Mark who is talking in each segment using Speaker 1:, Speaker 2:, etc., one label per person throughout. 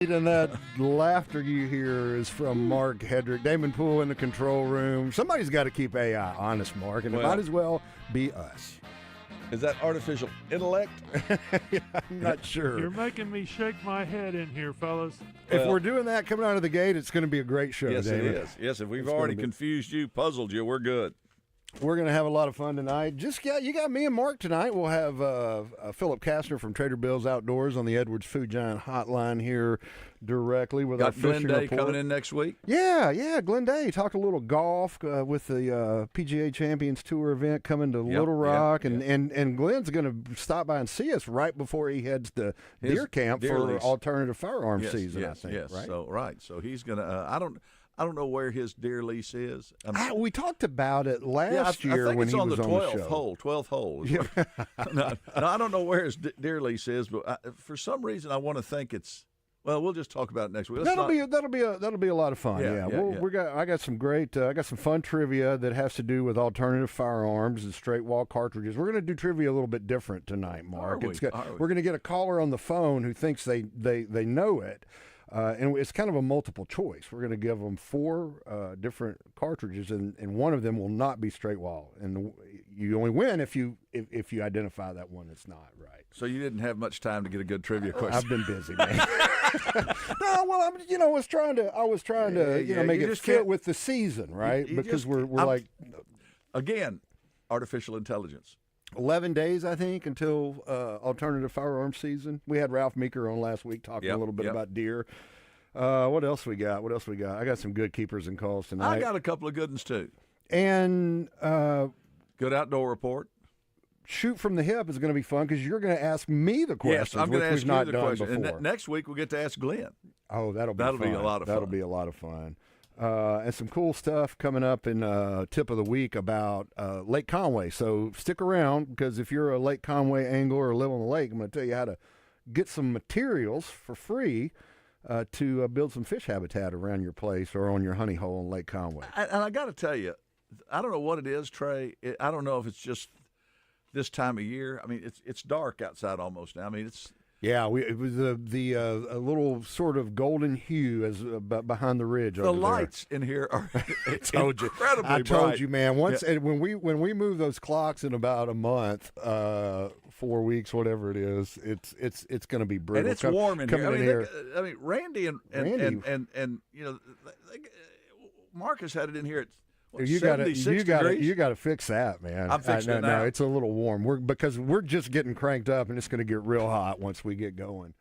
Speaker 1: And that laughter you hear is from Mark Hedrick. Damon Poole in the control room. Somebody's got to keep AI honest, Mark, and it might as well be us.
Speaker 2: Is that artificial intellect?
Speaker 1: I'm not sure.
Speaker 3: You're making me shake my head in here, fellas.
Speaker 1: If we're doing that coming out of the gate, it's going to be a great show,
Speaker 2: Yes,
Speaker 1: Damon.
Speaker 2: it is. Yes, if we've already confused you, puzzled you, we're good.
Speaker 1: We're going to have a lot of fun tonight. You got me and Mark tonight. We'll have Philip Kastner from Trader Bill's Outdoors on the Edwards Food Giant hotline here directly with our fishing
Speaker 2: Glenn Day
Speaker 1: report.
Speaker 2: coming in next week?
Speaker 1: Yeah, Glenn Day. Talked a little golf with the PGA Champions Tour event coming to Little Rock, and Glenn's going to stop by and see us right before he heads to deer camp for alternative firearms season, I think.
Speaker 2: Yes,
Speaker 1: right?
Speaker 2: So he's going to I don't know where his deer lease is.
Speaker 1: We talked about it last year
Speaker 2: when he was on the
Speaker 1: 12th
Speaker 2: hole. Yeah. No, I don't know where his deer lease is, but for some reason I want to think it's. Well, we'll just talk about it next week.
Speaker 1: That'll be a lot of fun. I got some fun trivia that has to do with alternative firearms and straight wall cartridges. We're going to do trivia a little bit different tonight, Mark. We're going to get a caller on the phone who thinks they know it. And it's kind of a multiple choice. We're going to give them 4 different cartridges, and one of them will not be straight wall. And you only win if you identify that one that's not right.
Speaker 2: So you didn't have much time to get a good trivia question.
Speaker 1: I've been busy, man. No, well, I was trying to make it fit with the season, right? Because we're like
Speaker 2: again, artificial intelligence.
Speaker 1: 11 days, I think, until alternative firearms season. We had Ralph Meeker on last week talking a little bit about deer. What else we got? I got some good keepers and calls tonight.
Speaker 2: I got a couple of good ones, too.
Speaker 1: And
Speaker 2: good outdoor report.
Speaker 1: Shoot from the hip is going to be fun because you're going to ask me the questions,
Speaker 2: I'm going to ask you the
Speaker 1: question.
Speaker 2: And next week we'll get to ask Glenn.
Speaker 1: Oh, that'll be
Speaker 2: a lot of fun.
Speaker 1: That'll be a lot of fun. And some cool stuff coming up in tip of the week about Lake Conway. So stick around because if you're a Lake Conway angler or live on the lake, I'm going to tell you how to get some materials for free to build some fish habitat around your place or on your honey hole in Lake Conway.
Speaker 2: And I got to tell you, I don't know what it is, Trey. I don't know if it's just this time of year. I mean, it's dark outside almost now. I mean, it's.
Speaker 1: Yeah, it was a little sort of golden hue as behind the ridge.
Speaker 2: The lights in here are incredibly bright.
Speaker 1: I told you, man. When we move those clocks in about a month, 4 weeks, whatever it is, it's going to be brutal.
Speaker 2: And it's warm in here. I mean, Randy and you know, Marcus had it in here at.
Speaker 1: You got to fix that, man.
Speaker 2: I'm fixing it now.
Speaker 1: No, it's a little warm. Because we're just getting cranked up, and it's going to get real hot once we get going.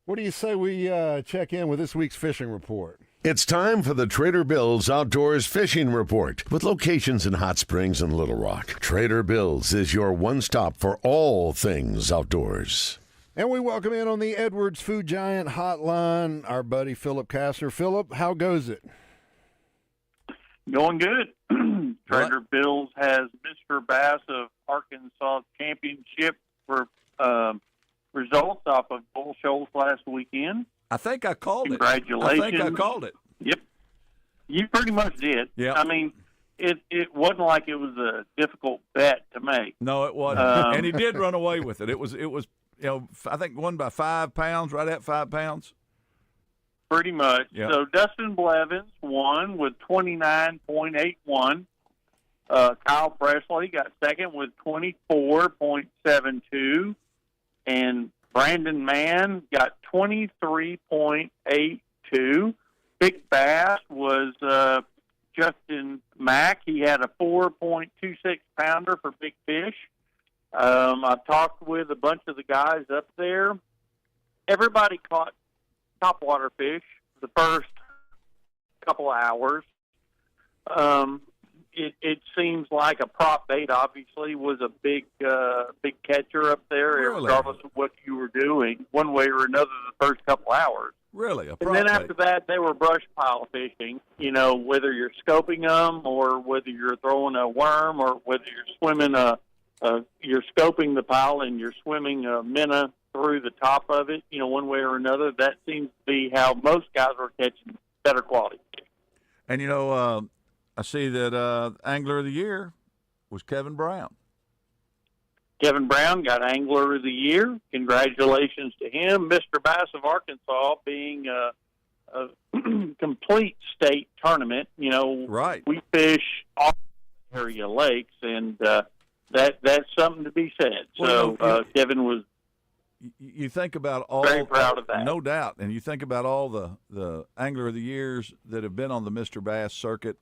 Speaker 1: What do you say we check in with this week's fishing report?
Speaker 4: It's time for the Trader Bill's Outdoors Fishing Report. With locations in Hot Springs and Little Rock, Trader Bill's is your one-stop for all things outdoors.
Speaker 1: And we welcome in on the Edwards Food Giant hotline our buddy Philip Kastner. Philip, how goes it?
Speaker 5: Going good. Trader Bill's has Mr. Bass of Arkansas Championship for results off of Bull Shoals last weekend.
Speaker 2: I think I called it.
Speaker 5: Congratulations.
Speaker 2: I think I called it.
Speaker 5: Yep. You pretty much did.
Speaker 2: Yeah.
Speaker 5: I mean, it wasn't like it was a difficult bet to make.
Speaker 2: No, it wasn't. And he did run away with it. It was I think won by 5 pounds, right at 5 pounds.
Speaker 5: Pretty much.
Speaker 2: Yep.
Speaker 5: So Dustin Blevins won with 29.81. Kyle Presley got second with 24.72. And Brandon Mann got 23.82. Big Bass was Justin Mack. He had a 4.26 pounder for big fish. I've talked with a bunch of the guys up there. Everybody caught topwater fish the first couple of hours. It seems like a prop bait obviously was a big catcher up there,
Speaker 2: really?
Speaker 5: Regardless of what you were doing, one way or another the first couple hours.
Speaker 2: Really? A
Speaker 5: and then after that, they were brush pile fishing, whether you're scoping them or whether you're throwing a worm or whether you're swimming you're scoping the pile and you're swimming a minnow through the top of it, one way or another. That seems to be how most guys are catching better quality fish.
Speaker 2: And, I see that Angler of the Year was Kevin Brown.
Speaker 5: Kevin Brown got Angler of the Year. Congratulations to him. Mr. Bass of Arkansas being a complete state tournament. You know,
Speaker 2: right.
Speaker 5: We fish all area lakes, and that's something to be said.
Speaker 2: Well,
Speaker 5: so Kevin was
Speaker 2: you think about all
Speaker 5: very proud of that.
Speaker 2: No doubt. And you think about all the Angler of the Years that have been on the Mr. Bass circuit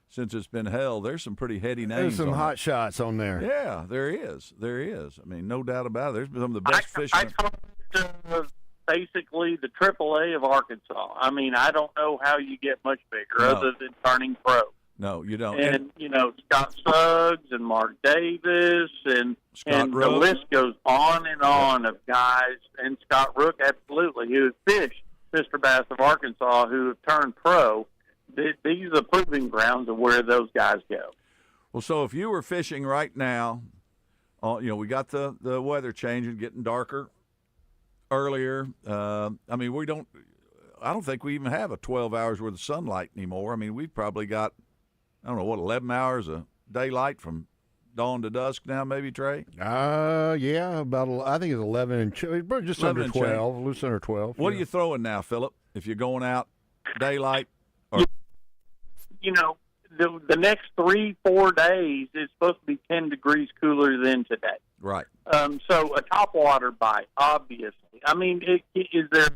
Speaker 2: since it's been held. There's some pretty heady names.
Speaker 1: There's some hot shots on there.
Speaker 2: Yeah, there is. There is. I mean, no doubt about it. There's some of the best fishermen.
Speaker 5: I call it basically the AAA of Arkansas. I mean, I don't know how you get much bigger other than turning pro.
Speaker 2: No, you don't.
Speaker 5: And you know, Scott Suggs and Mark Davis and the list goes on and on of guys, and Scott Rook, absolutely, who have fished Mr. Bass of Arkansas, who have turned pro. These are the proving grounds of where those guys go.
Speaker 2: Well, so if you were fishing right now, you know, we got the weather changing, getting darker earlier. I mean, I don't think we even have a 12 hours worth of sunlight anymore. I mean, we've probably got, I don't know, 11 hours of daylight from dawn to dusk now, maybe, Trey?
Speaker 1: Yeah, I think it's 11 and just
Speaker 2: 11
Speaker 1: under 12, loose under 12.
Speaker 2: What are you throwing now, Philip, if you're going out daylight? Or...
Speaker 5: You know, the next 3-4 days is supposed to be 10 degrees cooler than today.
Speaker 2: Right.
Speaker 5: So a topwater bite, obviously. I mean, is there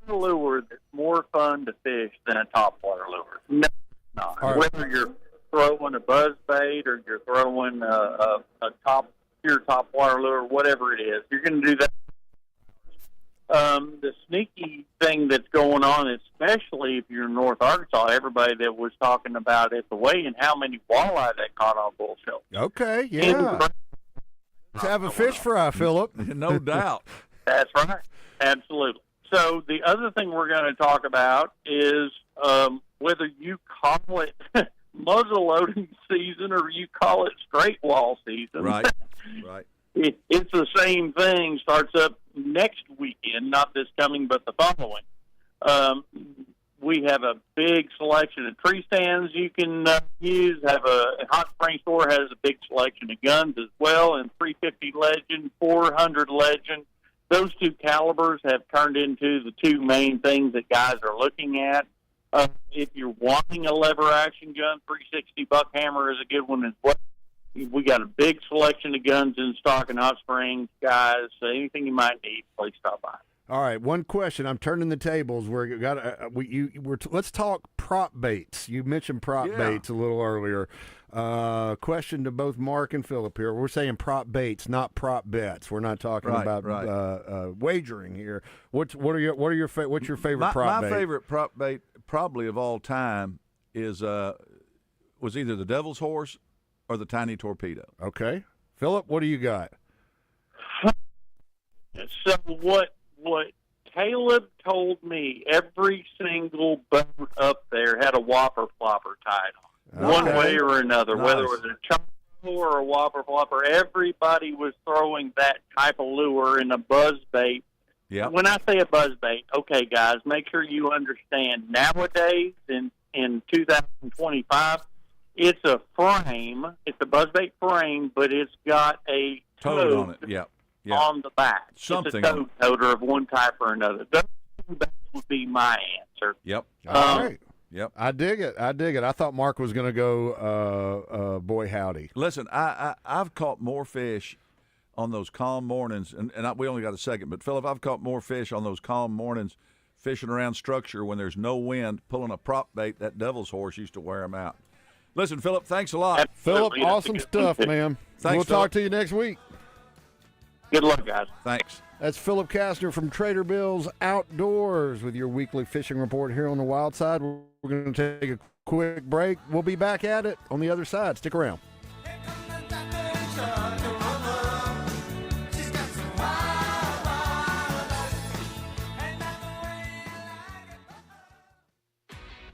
Speaker 5: a lure that's more fun to fish than a topwater lure? No, not. Right. Whether you're throwing a buzzbait or you're throwing a pure topwater lure, whatever it is, you're going to do that. The sneaky thing that's going on, especially if you're in North Arkansas, everybody that was talking about at the weigh-in, how many walleye that caught on Bull Show.
Speaker 1: Okay, yeah. Let's have a fish fry, Philip.
Speaker 2: No doubt.
Speaker 5: That's right. Absolutely. So the other thing we're going to talk about is whether you call it muzzle loading season or you call it straight wall season.
Speaker 2: Right, right.
Speaker 5: It's the same thing. Starts up next weekend, not this coming, but the following. We have a big selection of tree stands you can use. Hot Spring Store has a big selection of guns as well, and 350 Legend, 400 Legend. Those two calibers have turned into the two main things that guys are looking at. If you're wanting a lever action gun, 360 Buckhammer is a good one as well. We got a big selection of guns in stock in Hot Springs, guys. So anything you might need, please stop by.
Speaker 1: All right, one question. I'm turning the tables. Let's talk prop baits. You mentioned prop baits a little earlier. Question to both Mark and Philip here. We're saying prop baits, not prop bets. We're not talking about wagering here. What's your favorite prop bait?
Speaker 2: My favorite prop bait, probably of all time, was either the Devil's Horse or the Tiny Torpedo.
Speaker 1: Okay, Philip, what do you got?
Speaker 5: So what Caleb told me, every single boat up there had a whopper flopper tied on, one way or another, nice. Whether it was a chopper or a whopper flopper. Everybody was throwing that type of lure in a buzz bait.
Speaker 2: Yeah.
Speaker 5: When I say a buzz bait, okay, guys, make sure you understand. Nowadays, in 2025, it's a frame. It's a buzzbait frame, but it's got a toad
Speaker 2: on it. Yeah.
Speaker 5: On the back.
Speaker 2: Something.
Speaker 5: It's a toad toter of one type or another. That would be my answer.
Speaker 2: Yep.
Speaker 1: All right.
Speaker 2: Yep.
Speaker 1: I dig it. I thought Mark was going to go boy howdy.
Speaker 2: Listen, I've caught more fish on those calm mornings, and we only got a second, but Philip, I've caught more fish on those calm mornings fishing around structure when there's no wind, pulling a prop bait. That Devil's Horse used to wear them out. Listen, Philip, thanks a lot.
Speaker 5: Absolutely.
Speaker 1: Philip, awesome stuff, man.
Speaker 2: Thanks,
Speaker 1: we'll
Speaker 2: Phillip.
Speaker 1: talk to you next week.
Speaker 5: Good luck, guys.
Speaker 2: Thanks.
Speaker 1: That's Philip Kastner from Trader Bill's Outdoors with your weekly fishing report here on the Wild Side. We're going to take a quick break. We'll be back at it on the other side. Stick around.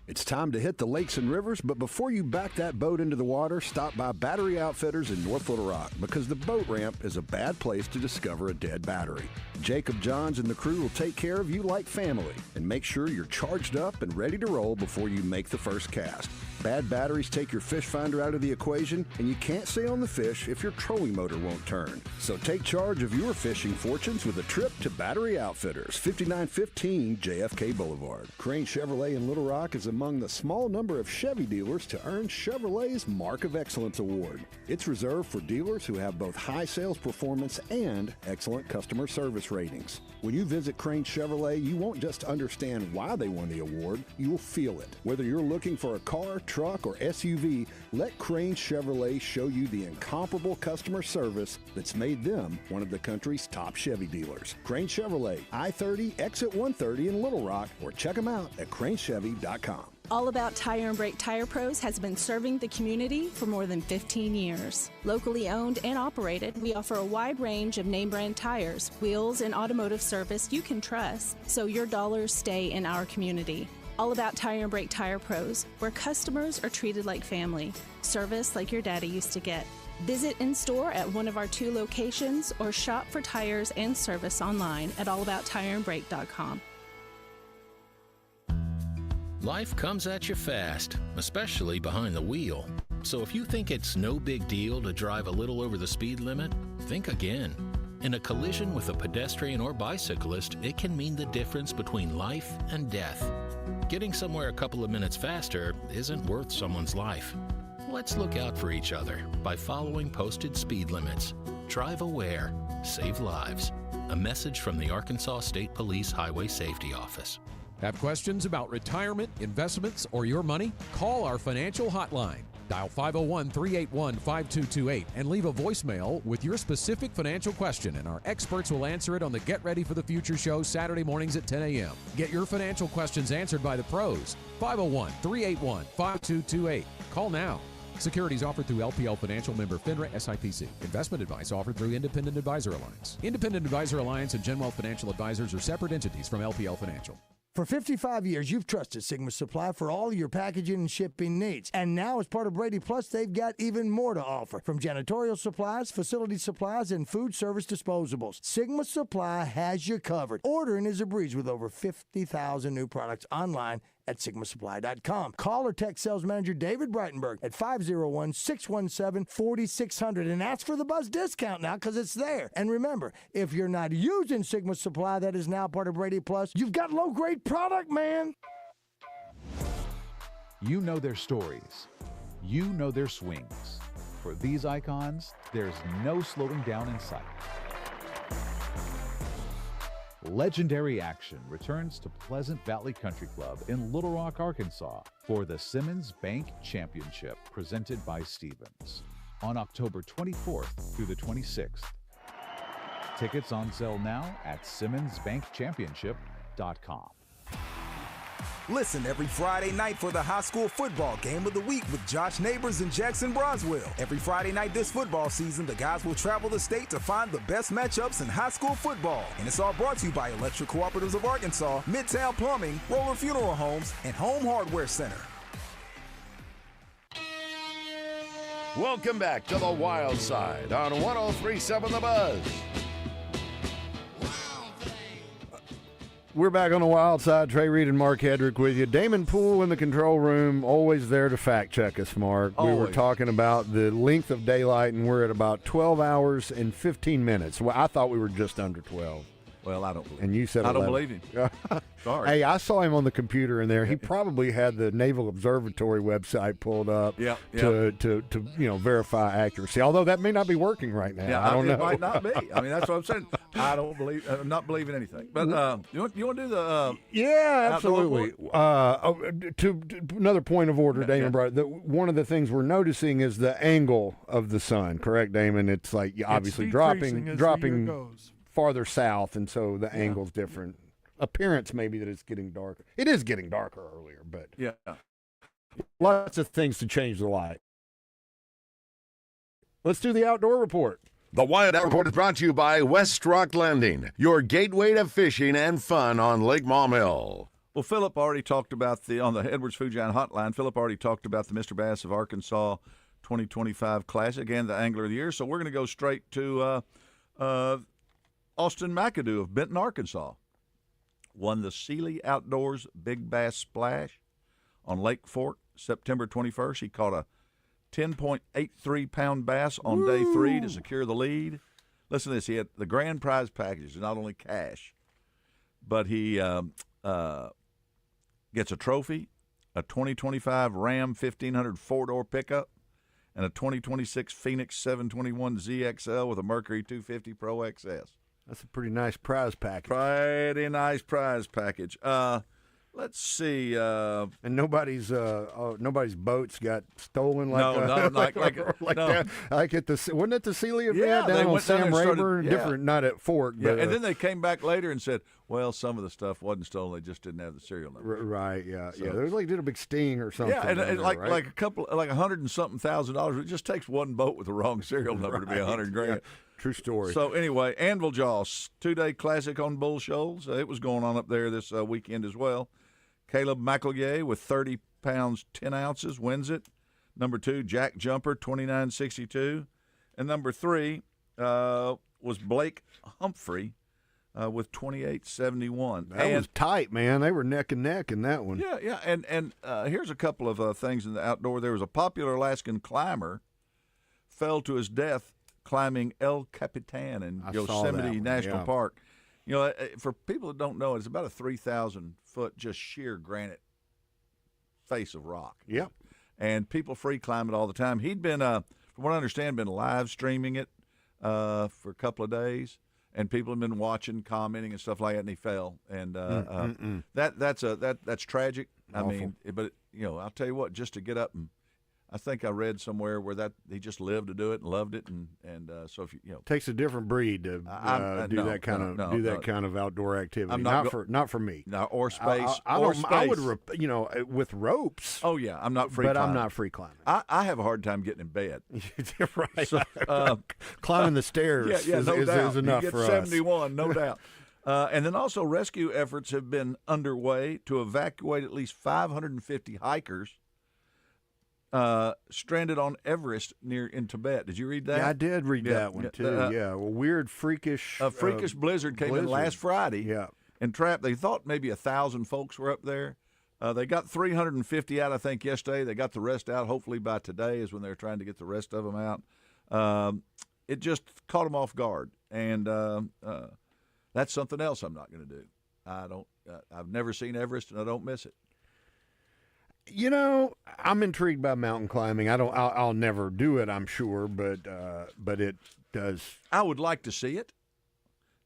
Speaker 1: It's time to hit the lakes and rivers, but before you back that boat into the water, stop by Battery Outfitters in North Little Rock, because the boat ramp is a bad place to discover a dead battery. Jacob Johns and the crew will take care of you like family and make sure you're charged up and ready to roll before you make the first cast.
Speaker 6: Bad batteries take your fish finder out of the equation, and you can't stay on the fish if your trolling motor won't turn. So take charge of your fishing fortunes with a trip to Battery Outfitters, 5915 JFK Boulevard. Crane Chevrolet in Little Rock is among the small number of Chevy dealers to earn Chevrolet's Mark of Excellence Award. It's reserved for dealers who have both high sales performance and excellent customer service ratings. When you visit Crane Chevrolet, you won't just understand why they won the award, you'll feel it. Whether you're looking for a car, truck, or SUV, let Crane Chevrolet show you the incomparable customer service that's made them one of the country's top Chevy dealers. Crane Chevrolet, I-30, exit 130 in Little Rock, or check them out at cranechevy.com.
Speaker 7: All About Tire and Brake Tire Pros has been serving the community for more than 15 years. Locally owned and operated, we offer a wide range of name brand tires, wheels, and automotive service you can trust, so your dollars stay in our community. All About Tire and Brake Tire Pros, where customers are treated like family, service like your daddy used to get. Visit in store at one of our 2 locations or shop for tires and service online at allabouttireandbrake.com.
Speaker 8: Life comes at you fast, especially behind the wheel. So if you think it's no big deal to drive a little over the speed limit, think again. In a collision with a pedestrian or bicyclist, it can mean the difference between life and death. Getting somewhere a couple of minutes faster isn't worth someone's life. Let's look out for each other by following posted speed limits. Drive aware, save lives. A message from the Arkansas State Police Highway Safety Office.
Speaker 9: Have questions about retirement, investments, or your money? Call our financial hotline. Dial 501-381-5228 and leave a voicemail with your specific financial question, and our experts will answer it on the Get Ready for the Future show Saturday mornings at 10 a.m. Get your financial questions answered by the pros. 501-381-5228. Call now. Securities offered through LPL Financial, member FINRA SIPC. Investment advice offered through Independent Advisor Alliance. Independent Advisor Alliance and Genwealth Financial Advisors are separate entities from LPL Financial.
Speaker 10: For 55 years, you've trusted Sigma Supply for all your packaging and shipping needs. And now, as part of Brady Plus, they've got even more to offer. From janitorial supplies, facility supplies, and food service disposables, Sigma Supply has you covered. Ordering is a breeze with over 50,000 new products online at sigmasupply.com. Call or text sales manager David Breitenberg at 501-617-4600 and ask for the Buzz discount now, because it's there. And remember, if you're not using Sigma Supply, that is now part of Brady Plus, you've got low-grade product, man.
Speaker 11: You know their stories. You know their swings. For these icons, there's no slowing down in sight. Legendary action returns to Pleasant Valley Country Club in Little Rock, Arkansas for the Simmons Bank Championship presented by Stevens on October 24th through the 26th. Tickets on sale now at SimmonsBankChampionship.com.
Speaker 12: Listen every Friday night for the high school football game of the week with Josh Neighbors and Jackson Broswell. Every Friday night this football season, the guys will travel the state to find the best matchups in high school football. And it's all brought to you by Electric Cooperatives of Arkansas, Midtown Plumbing, Roller Funeral Homes, and Home Hardware Center.
Speaker 4: Welcome back to the Wild Side on 103.7 The Buzz.
Speaker 1: We're back on the Wild Side. Trey Reid and Mark Hedrick with you. Damon Poole in the control room, always there to fact check us, Mark.
Speaker 2: Always.
Speaker 1: We were talking about the length of daylight, and we're at about 12 hours and 15 minutes. Well, I thought we were just under 12.
Speaker 2: Well, I don't believe
Speaker 1: And you said
Speaker 2: I
Speaker 1: 11.
Speaker 2: don't believe him. Sorry.
Speaker 1: Hey, I saw him on the computer in there. He probably had the Naval Observatory website pulled up to verify accuracy. Although that may not be working right now.
Speaker 2: Yeah,
Speaker 1: I don't know.
Speaker 2: It might not be. I mean, that's what I'm saying. I'm not believing anything. But you want to do the
Speaker 1: yeah, absolutely. To another point of order, Damon brought. One of the things we're noticing is the angle of the sun. Correct, Damon? It's like obviously dropping farther south, and so the angle's different. Appearance maybe that it's getting darker. It is getting darker earlier, but lots of things to change the light. Let's do the outdoor report.
Speaker 4: The Wild Out Report is brought to you by West Rock Landing, your gateway to fishing and fun on Lake Maumelle.
Speaker 2: Well, Philip already talked about on the Edwards Food Giant Hotline, Philip already talked about the Mr. Bass of Arkansas 2025 Classic and the Angler of the Year. So we're going to go straight to Austin McAdoo of Benton, Arkansas. Won the Sealy Outdoors Big Bass Splash on Lake Fork September 21st, he caught a 10.83-pound bass on day 3 to secure the lead. Listen to this. He had the grand prize package, not only cash, but he gets a trophy, a 2025 Ram 1500 four-door pickup, and a 2026 Phoenix 721 ZXL with a Mercury 250 Pro XS.
Speaker 1: That's a pretty nice prize package.
Speaker 2: Pretty nice prize package. Let's see.
Speaker 1: And nobody's boats got stolen like
Speaker 2: no.
Speaker 1: Like at the wasn't it the Celia
Speaker 2: Yeah,
Speaker 1: down on
Speaker 2: went down
Speaker 1: Sam
Speaker 2: there and started-
Speaker 1: Rayburn?
Speaker 2: yeah.
Speaker 1: Different, not at Fork.
Speaker 2: Yeah,
Speaker 1: But,
Speaker 2: and then they came back later and said, well, some of the stuff wasn't stolen. They just didn't have the serial number.
Speaker 1: Right, yeah.
Speaker 2: So-
Speaker 1: They like did a big sting or something.
Speaker 2: Yeah, and
Speaker 1: down there,
Speaker 2: like
Speaker 1: right?
Speaker 2: like a couple, like $100 and something thousand. It just takes one boat with the wrong serial number to be $100 grand.
Speaker 1: Yeah, true story.
Speaker 2: So anyway, Anvil Joss 2-day classic on Bull Shoals. It was going on up there this weekend as well. Caleb McElgay with 30 pounds 10 ounces wins it. Number 2, Jack Jumper 29.62, and number 3 was Blake Humphrey with 28.71.
Speaker 1: That was tight, man. They were neck and neck in that one.
Speaker 2: Yeah, and here's a couple of things in the outdoor. There was a popular Alaskan climber fell to his death climbing El Capitan in Yosemite National Park. You know, for people that don't know, it's about a 3,000-foot just sheer granite face of rock.
Speaker 1: Yep.
Speaker 2: And people free climb it all the time. He'd been, from what I understand, been live streaming it for a couple of days, and people have been watching, commenting, and stuff like that. And he fell, and that's tragic.
Speaker 1: Awful.
Speaker 2: I mean, but you know, I'll tell you what, just to get up and. I think I read somewhere where that he just lived to do it and loved it, and so if you know,
Speaker 1: takes a different breed to do that kind of outdoor activity. Not for me.
Speaker 2: No, or space.
Speaker 1: I would with ropes.
Speaker 2: Oh yeah, I'm not free.
Speaker 1: But
Speaker 2: climbing.
Speaker 1: I'm not free climbing.
Speaker 2: I have a hard time getting in bed.
Speaker 1: Right.
Speaker 2: So,
Speaker 1: climbing the stairs
Speaker 2: is enough
Speaker 1: for
Speaker 2: 71, no doubt. And then also rescue efforts have been underway to evacuate at least 550 hikers stranded on Everest in Tibet. Did you read that?
Speaker 1: Yeah, I did read that one too. A weird, freakish
Speaker 2: blizzard came in last Friday.
Speaker 1: Yeah,
Speaker 2: and trapped. They thought maybe 1,000 folks were up there. They got 350 out, I think, yesterday. They got the rest out. Hopefully by today is when they're trying to get the rest of them out. It just caught them off guard, and that's something else I'm not going to do. I've never seen Everest, and I don't miss it.
Speaker 1: You know, I'm intrigued by mountain climbing. I'll never do it, I'm sure, but it does.
Speaker 2: I would like to see it.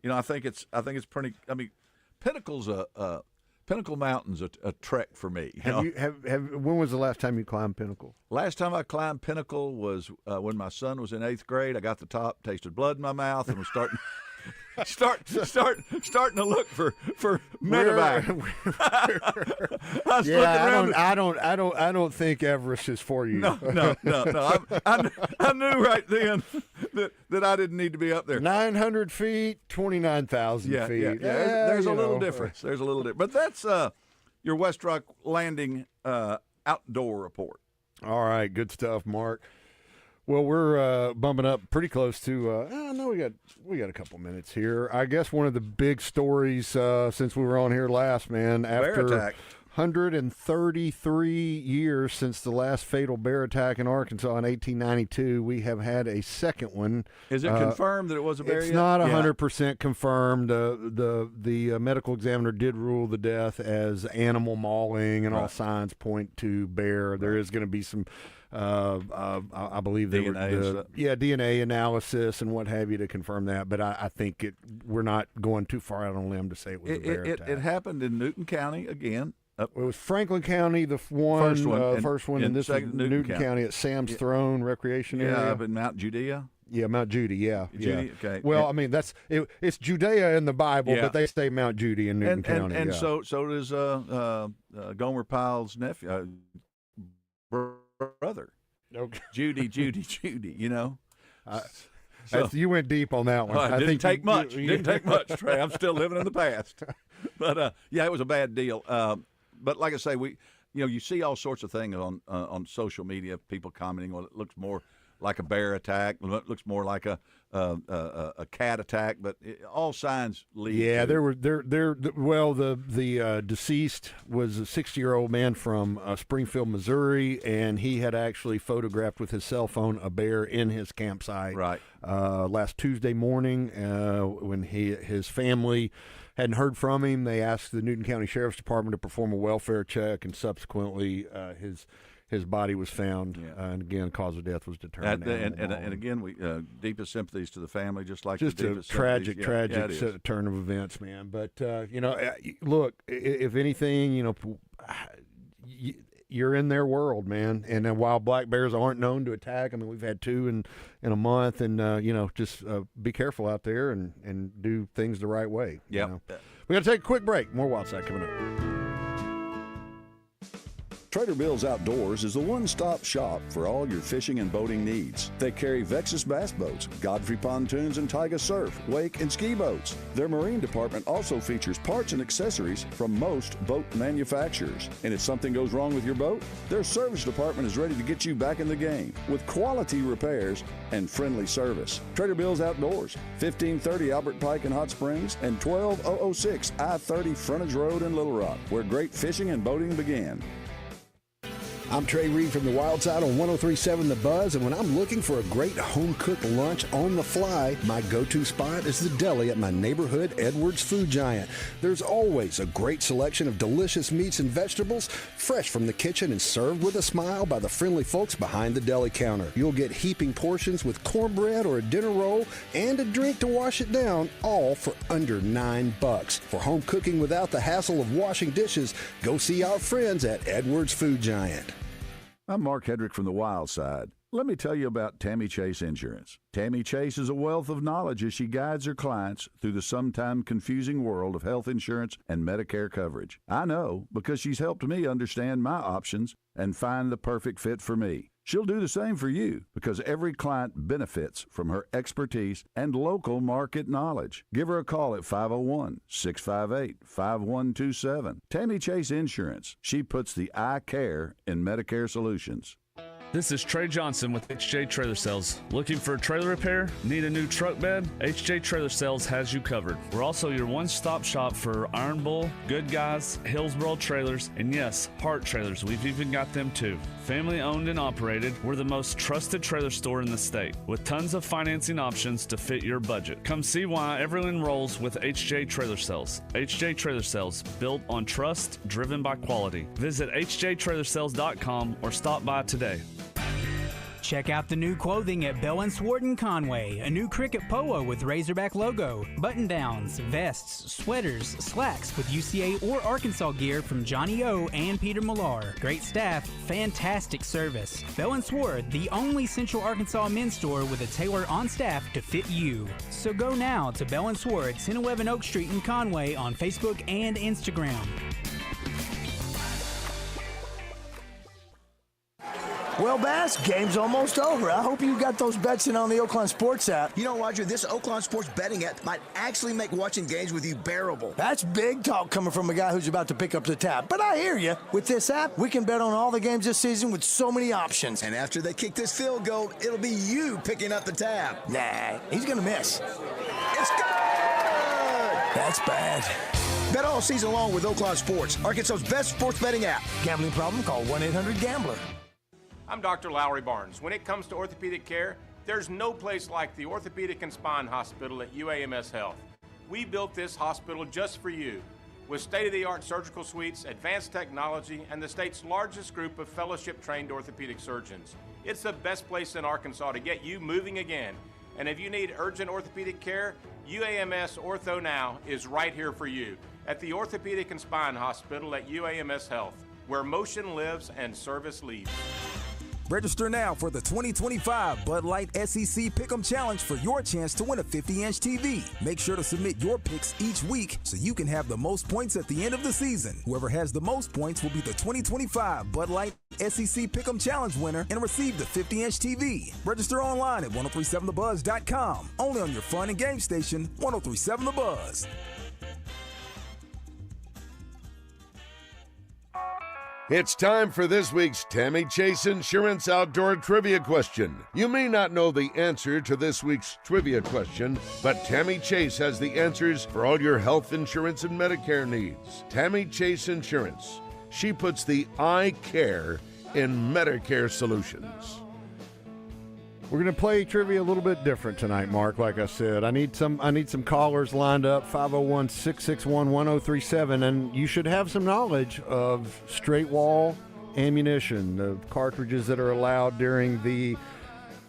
Speaker 2: You know, I think it's pretty. I mean, Pinnacle Mountain's a trek for me.
Speaker 1: When was the last time you climbed Pinnacle?
Speaker 2: Last time I climbed Pinnacle was when my son was in 8th grade. I got to the top, tasted blood in my mouth, and was starting. Starting to look for medevac.
Speaker 1: I don't think Everest is for you.
Speaker 2: No. I knew right then that I didn't need to be up there.
Speaker 1: 900 feet, 29,000 feet.
Speaker 2: Yeah. There's a little difference. There's a little difference. But that's your West Rock Landing outdoor report.
Speaker 1: All right, good stuff, Mark. Well, we're bumping up pretty close to. No, we got a couple minutes here. I guess one of the big stories since we were on here last, man. After
Speaker 2: bear attack.
Speaker 1: 133 years since the last fatal bear attack in Arkansas in 1892, we have had a second one.
Speaker 2: Is it confirmed that it was a bear?
Speaker 1: It's not 100% confirmed. The medical examiner did rule the death as animal mauling, and all signs point to bear. There is going to be some. I believe DNA analysis and what have you to confirm that, but I think we're not going too far out on a limb to say it was a bear attack.
Speaker 2: It happened in Newton County again.
Speaker 1: It was Franklin County, the first one, and this is Newton County at Sam's Throne Recreation Area.
Speaker 2: Yeah, up in Mount Judea.
Speaker 1: Yeah, Mount Judy. Yeah.
Speaker 2: Okay.
Speaker 1: Well, I mean it's Judea in the Bible, but they say Mount Judy in Newton County.
Speaker 2: And so does Gomer Pyle's nephew, brother.
Speaker 1: Okay.
Speaker 2: Judy. You know.
Speaker 1: You went deep on that one.
Speaker 2: I didn't take much. Didn't take much, Trey. I'm still living in the past. But it was a bad deal. But like I say, you see all sorts of things on social media. People commenting. Well, it looks more like a bear attack. It looks more like a cat attack, but all signs lead.
Speaker 1: Yeah,
Speaker 2: to.
Speaker 1: The deceased was a 60-year-old man from Springfield, Missouri, and he had actually photographed with his cell phone a bear in his campsite.
Speaker 2: Right.
Speaker 1: Last Tuesday morning, when his family hadn't heard from him, they asked the Newton County Sheriff's Department to perform a welfare check, and subsequently his body was found, and again, cause of death was determined.
Speaker 2: And again, we deepest sympathies to the family, just like
Speaker 1: just
Speaker 2: the
Speaker 1: a
Speaker 2: deepest
Speaker 1: tragic turn of events, man. But look, if anything, you're in their world, man. And while black bears aren't known to attack, I mean, we've had 2 in a month, and just be careful out there and do things the right way.
Speaker 2: Yep.
Speaker 1: We got to take a quick break. More Wild Side coming up.
Speaker 6: Trader Bill's Outdoors is the one-stop shop for all your fishing and boating needs. They carry Vexus bass boats, Godfrey pontoons, and Taiga surf, wake, and ski boats. Their marine department also features parts and accessories from most boat manufacturers. And if something goes wrong with your boat, their service department is ready to get you back in the game with quality repairs and friendly service. Trader Bill's Outdoors, 1530 Albert Pike in Hot Springs and 12006 I-30 Frontage Road in Little Rock, where great fishing and boating began.
Speaker 13: I'm Trey Reid from the Wild Side on 103.7 The Buzz, and when I'm looking for a great home-cooked lunch on the fly, my go-to spot is the deli at my neighborhood Edwards Food Giant. There's always a great selection of delicious meats and vegetables, fresh from the kitchen and served with a smile by the friendly folks behind the deli counter. You'll get heaping portions with cornbread or a dinner roll and a drink to wash it down, all for under $9. For home cooking without the hassle of washing dishes, go see our friends at Edwards Food Giant.
Speaker 2: I'm Mark Hedrick from the Wild Side. Let me tell you about Tammy Chase Insurance. Tammy Chase is a wealth of knowledge as she guides her clients through the sometimes confusing world of health insurance and Medicare coverage. I know because she's helped me understand my options and find the perfect fit for me. She'll do the same for you because every client benefits from her expertise and local market knowledge. Give her a call at 501-658-5127. Tammy Chase Insurance. She puts the I care in Medicare solutions.
Speaker 14: This is Trey Johnson with HJ Trailer Sales. Looking for a trailer repair? Need a new truck bed? HJ Trailer Sales has you covered. We're also your one-stop shop for Iron Bull, Good Guys, Hillsboro trailers, and yes, Hart trailers. We've even got them too. Family owned and operated, we're the most trusted trailer store in the state with tons of financing options to fit your budget. Come see why everyone rolls with HJ Trailer Sales. HJ Trailer Sales, built on trust, driven by quality. Visit hjtrailersales.com or stop by today.
Speaker 15: Check out the new clothing at Bell & Swart in Conway. A new cricket polo with Razorback logo, button-downs, vests, sweaters, slacks with UCA or Arkansas gear from Johnny O and Peter Millar. Great staff, fantastic service. Bell & Swart, the only Central Arkansas men's store with a tailor on staff to fit you. So go now to Bell & Swart, 1011 Oak Street in Conway on Facebook and Instagram.
Speaker 10: Well, Bass, game's almost over. I hope you got those bets in on the Oakland Sports app.
Speaker 16: You know, Roger, this Oakland Sports betting app might actually make watching games with you bearable.
Speaker 10: That's big talk coming from a guy who's about to pick up the tab. But I hear you. With this app, we can bet on all the games this season with so many options.
Speaker 16: And after they kick this field goal, it'll be you picking up the tab.
Speaker 10: Nah, he's going to miss.
Speaker 16: It's good!
Speaker 10: That's bad.
Speaker 16: Bet all season long with Oakland Sports, Arkansas's best sports betting app.
Speaker 10: Gambling problem? Call 1-800-GAMBLER.
Speaker 17: I'm Dr. Lowry Barnes. When it comes to orthopedic care, there's no place like the Orthopedic and Spine Hospital at UAMS Health. We built this hospital just for you, with state-of-the-art surgical suites, advanced technology, and the state's largest group of fellowship-trained orthopedic surgeons. It's the best place in Arkansas to get you moving again. And if you need urgent orthopedic care, UAMS Ortho Now is right here for you at the Orthopedic and Spine Hospital at UAMS Health, where motion lives and service leads.
Speaker 12: Register now for the 2025 Bud Light SEC Pick'em Challenge for your chance to win a 50-inch TV. Make sure to submit your picks each week so you can have the most points at the end of the season. Whoever has the most points will be the 2025 Bud Light SEC Pick'em Challenge winner and receive the 50-inch TV. Register online at 1037thebuzz.com. Only on your fun and game station, 1037 The Buzz.
Speaker 4: It's time for this week's Tammy Chase Insurance Outdoor Trivia Question. You may not know the answer to this week's trivia question, but Tammy Chase has the answers for all your health insurance and Medicare needs. Tammy Chase Insurance. She puts the I care in Medicare solutions.
Speaker 1: We're going to play trivia a little bit different tonight, Mark. Like I said, I need some callers lined up, 501-661-1037, and you should have some knowledge of straight wall ammunition, the cartridges that are allowed during the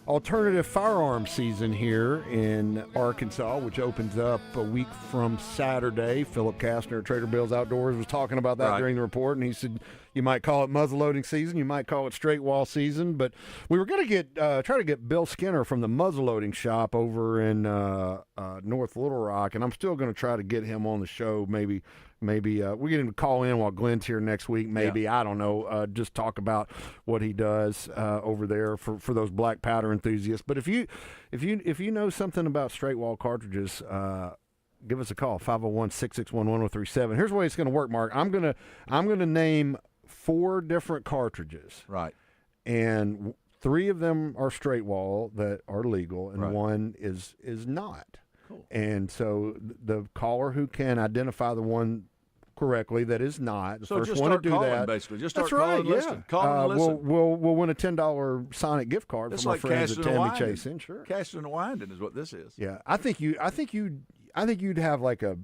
Speaker 1: alternative firearm season here in Arkansas, which opens up a week from Saturday. Philip Kastner at Trader Bill's Outdoors was talking about that during the report, and he said you might call it muzzleloading season, you might call it straight wall season, but we were going to try to get Bill Skinner from the muzzleloading shop over in North Little Rock, and I'm still going to try to get him on the show. Maybe we get him to call in while Glenn's here next week. Maybe I don't know. Just talk about what he does over there for those black powder enthusiasts. But if you know something about straight wall cartridges, give us a call, 501-661-1037. Here's the way it's going to work, Mark. I'm gonna name 4 different cartridges.
Speaker 2: Right.
Speaker 1: And 3 of them are straight wall that are legal, and 1 is not.
Speaker 2: Cool.
Speaker 1: And so the caller who can identify the one correctly that is not, the first one to do that.
Speaker 2: Basically. Just start calling and listening. Call and listen.
Speaker 1: We'll win a $10 Sonic gift card from our friends at Tammy Chase Insurance.
Speaker 2: Casting and winding is what this is.
Speaker 1: Yeah, I think you'd have like a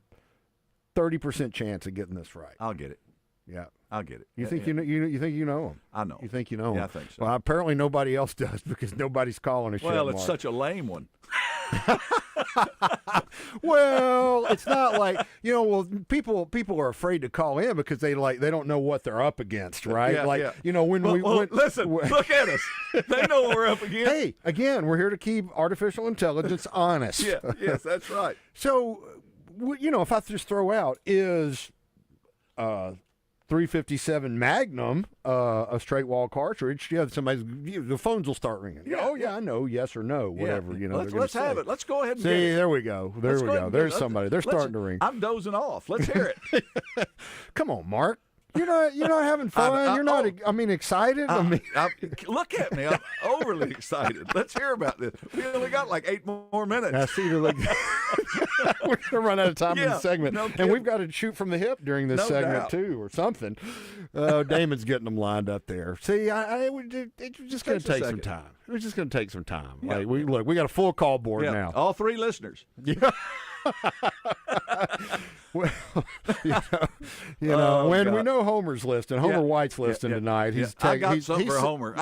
Speaker 1: 30% chance of getting this right.
Speaker 2: I'll get it.
Speaker 1: Yeah,
Speaker 2: I'll get it.
Speaker 1: You think you know them?
Speaker 2: I know.
Speaker 1: You think you know them?
Speaker 2: Yeah, I think so.
Speaker 1: Well, apparently nobody else does because nobody's calling a shit.
Speaker 2: Well, it's such a lame one.
Speaker 1: Well, it's not like people are afraid to call in because they don't know what they're up against, right?
Speaker 2: Listen, look at us. They know what we're up against.
Speaker 1: Hey, again, we're here to keep artificial intelligence honest.
Speaker 2: Yes, that's right.
Speaker 1: So, if I just throw out is 357 Magnum, a straight wall cartridge. Yeah, the phones will start ringing.
Speaker 2: Yeah.
Speaker 1: Oh yeah, I know, yes or no, whatever.
Speaker 2: Let's have it. Let's go ahead and
Speaker 1: see.
Speaker 2: Get it.
Speaker 1: There we go. There's somebody. They're starting to ring.
Speaker 2: I'm dozing off. Let's hear it.
Speaker 1: Come on, Mark. You're not having fun. You're not. Excited.
Speaker 2: Look at me. I'm overly excited. Let's hear about this. We only got like 8 more minutes.
Speaker 1: I see. We're going to run out of time in the segment, and we've got to shoot from the hip during this segment too, or something. Damon's getting them lined up there. See, it's just going to take some time. It's just going to take some time. Yeah. Like we got a full call board now.
Speaker 2: All 3 listeners.
Speaker 1: Yeah. Well, when we know Homer's listening, Homer White's listening tonight.
Speaker 2: I got something for Homer.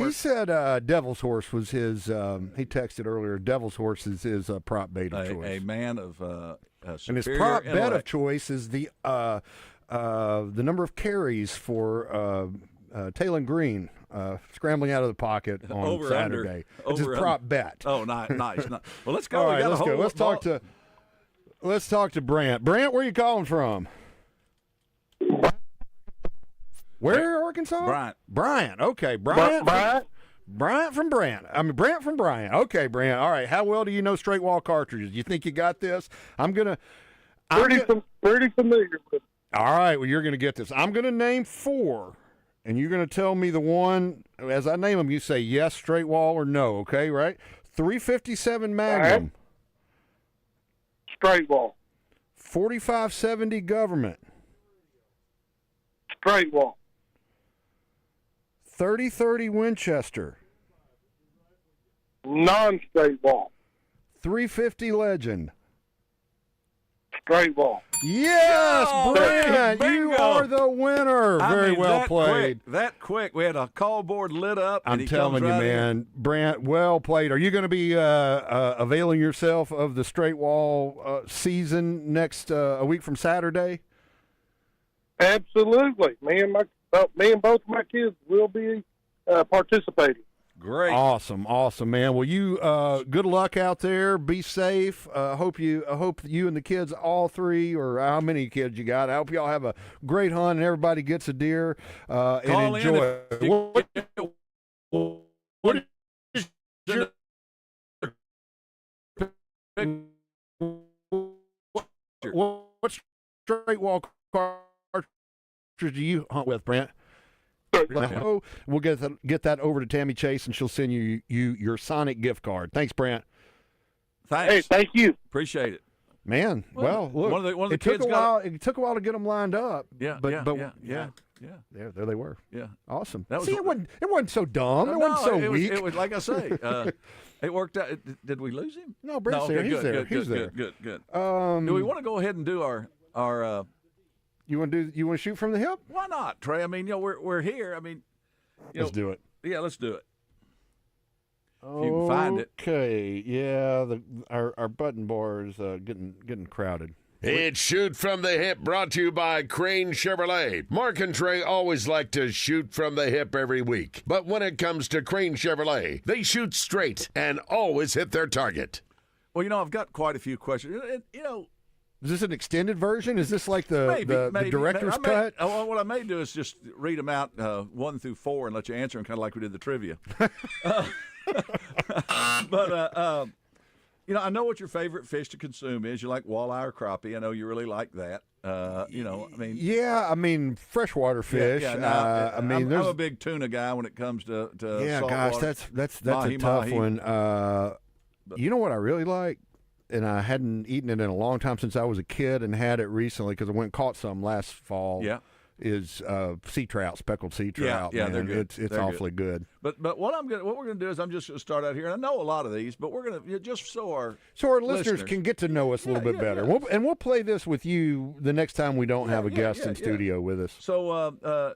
Speaker 1: He said Devil's Horse was his. He texted earlier. Devil's Horse is his prop bet of choice.
Speaker 2: A man of superior
Speaker 1: and his prop
Speaker 2: intellect.
Speaker 1: bet of choice is the number of carries for Taylon Green. Scrambling out of the pocket on
Speaker 2: over
Speaker 1: Saturday.
Speaker 2: Under.
Speaker 1: It's his prop bet.
Speaker 2: Oh, nice. Well, let's go.
Speaker 1: All right, let's go. Let's talk to Brant. Brant, where are you calling from? Where, Arkansas? Bryant. Okay, Bryant. Bryant from Brant. Brant from Bryant. Okay, Brant. All right. How well do you know straight wall cartridges? You think you got this?
Speaker 18: Pretty familiar with it.
Speaker 1: All right. Well, you're going to get this. I'm going to name 4. And you're going to tell me the one, as I name them, you say yes, straight wall, or no, okay, right? 357 Magnum.
Speaker 18: Right. Straight wall.
Speaker 1: 4570 Government.
Speaker 18: Straight wall.
Speaker 1: 3030 Winchester.
Speaker 18: Non-straight wall.
Speaker 1: 350 Legend.
Speaker 18: Straight wall.
Speaker 1: Yes, Brant, you are the winner. Very well played.
Speaker 2: That quick. We had a call board lit up.
Speaker 1: I'm telling you, man. Brant, well played. Are you going to be availing yourself of the straight wall season next a week from Saturday?
Speaker 18: Absolutely. Me and both my kids will be participating.
Speaker 2: Great.
Speaker 1: Awesome, man. Well, you good luck out there. Be safe. Hope you and the kids, all 3, or how many kids you got. I hope y'all have a great hunt and everybody gets a deer and enjoy it. What straight wall do you hunt with, Brent? We'll get that over to Tammy Chase, and she'll send you your Sonic gift card. Thanks, Brent.
Speaker 2: Thanks.
Speaker 18: Hey, thank you.
Speaker 2: Appreciate it.
Speaker 1: Man, well, look,
Speaker 2: one of the
Speaker 1: it
Speaker 2: kids
Speaker 1: took a while. It took a while to get them lined up.
Speaker 2: Yeah,
Speaker 1: but
Speaker 2: yeah.
Speaker 1: There they were.
Speaker 2: Yeah,
Speaker 1: awesome.
Speaker 2: That was,
Speaker 1: See, it wasn't so dumb. It wasn't so weak.
Speaker 2: It was like I say. It worked out. Did we lose him?
Speaker 1: No, Brent's there. He's there. He's there.
Speaker 2: Good. Do we want to go ahead and do our?
Speaker 1: You want to shoot from the hip?
Speaker 2: Why not, Trey? I mean, we're here. I mean,
Speaker 1: let's do it.
Speaker 2: Yeah, let's do it. If you can find it.
Speaker 1: Okay. Yeah, our button bar is getting crowded.
Speaker 4: It's Shoot from the Hip, brought to you by Crane Chevrolet. Mark and Trey always like to shoot from the hip every week. But when it comes to Crane Chevrolet, they shoot straight and always hit their target.
Speaker 2: Well, I've got quite a few questions.
Speaker 1: Is this an extended version? Is this like the director's cut?
Speaker 2: What I may do is just read them out 1 through 4 and let you answer them, kind of like we did the trivia. But I know what your favorite fish to consume is. You like walleye or crappie. I know you really like that.
Speaker 1: Yeah, freshwater fish.
Speaker 2: I'm a big tuna guy when it comes to
Speaker 1: gosh,
Speaker 2: water.
Speaker 1: that's a tough one. You know what I really like, and I hadn't eaten it in a long time since I was a kid, and had it recently because I went and caught some last fall.
Speaker 2: Yeah.
Speaker 1: Is sea trout, speckled sea trout.
Speaker 2: Yeah,
Speaker 1: man.
Speaker 2: they're good.
Speaker 1: It's awfully good.
Speaker 2: But what we're gonna do is I'm just gonna start out here, and I know a lot of these, but we're gonna just so our
Speaker 1: listeners can get to know us a little bit better.
Speaker 2: Yeah.
Speaker 1: We'll play this with you the next time we don't have a guest in studio with us.
Speaker 2: So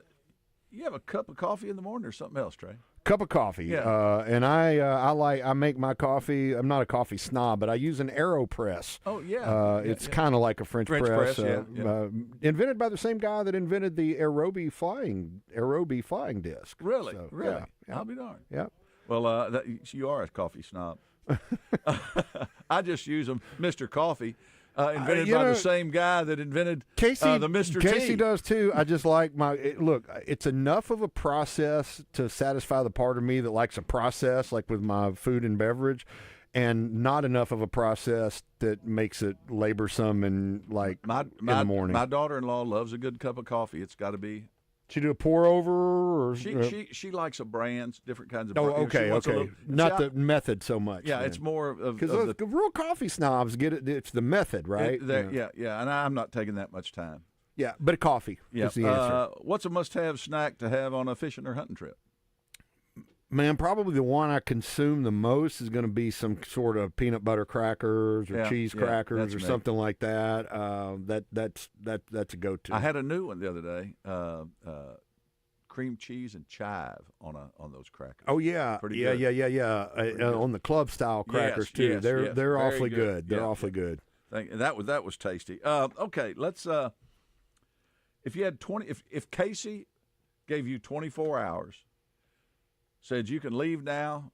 Speaker 2: you have a cup of coffee in the morning or something else, Trey?
Speaker 1: Cup of coffee.
Speaker 2: Yeah.
Speaker 1: And I make my coffee. I'm not a coffee snob, but I use an AeroPress.
Speaker 2: Oh yeah.
Speaker 1: It's kind of like a French press. Invented by the same guy that invented the Aerobie flying disc.
Speaker 2: Really?
Speaker 1: So,
Speaker 2: really?
Speaker 1: Yeah.
Speaker 2: I'll be darned.
Speaker 1: Yeah.
Speaker 2: Well, you are a coffee snob. I just use them, Mr. Coffee. Invented by the same guy that invented the Mr. T.
Speaker 1: Casey does too. I just like look. It's enough of a process to satisfy the part of me that likes a process, like with my food and beverage, and not enough of a process that makes it laborsome and in the morning.
Speaker 2: My daughter-in-law loves a good cup of coffee. It's got to be.
Speaker 1: She do a pour over, or
Speaker 2: she likes a brand, different kinds of.
Speaker 1: Oh, okay. Not the method so much.
Speaker 2: Yeah, it's more of
Speaker 1: because the real coffee snobs get it. It's the method, right?
Speaker 2: Yeah, and I'm not taking that much time.
Speaker 1: Yeah, but coffee is the answer.
Speaker 2: What's a must-have snack to have on a fishing or hunting trip?
Speaker 1: Man, probably the one I consume the most is going to be some sort of peanut butter crackers or cheese crackers or something like that. That's a go-to.
Speaker 2: I had a new one the other day. Cream cheese and chive on those crackers.
Speaker 1: Oh yeah,
Speaker 2: pretty good.
Speaker 1: Yeah. On the club style crackers too. They're awfully good. They're awfully good.
Speaker 2: That was tasty. Okay, let's. If you had if Casey gave you 24 hours. Said you can leave now.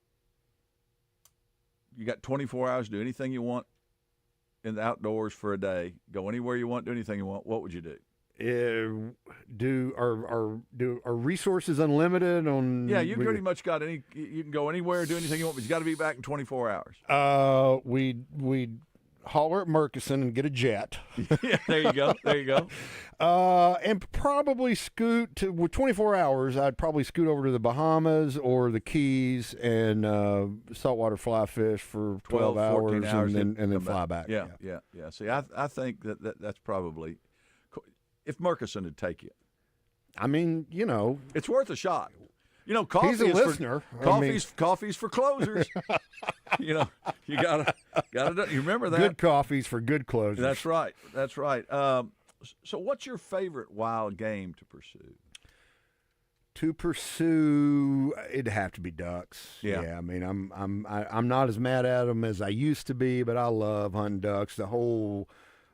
Speaker 2: You got 24 hours to do anything you want in the outdoors for a day. Go anywhere you want, do anything you want. What would you do?
Speaker 1: Are resources unlimited on?
Speaker 2: Yeah, you pretty much got any. You can go anywhere, do anything you want, but you got to be back in 24 hours.
Speaker 1: We holler at Murkison and get a jet.
Speaker 2: Yeah, there you go.
Speaker 1: And probably scoot with 24 hours. I'd probably scoot over to the Bahamas or the Keys and saltwater fly fish for 12 hours and then fly back.
Speaker 2: Yeah. See, I think that's probably if Murkison would take you.
Speaker 1: I mean,
Speaker 2: it's worth a shot. Coffee
Speaker 1: he's a listener.
Speaker 2: Coffee's for closers. You gotta. You remember that?
Speaker 1: Good coffee's for good closers.
Speaker 2: That's right. So, what's your favorite wild game to pursue?
Speaker 1: To pursue, it'd have to be ducks.
Speaker 2: Yeah.
Speaker 1: I mean, I'm not as mad at them as I used to be, but I love hunting ducks. The whole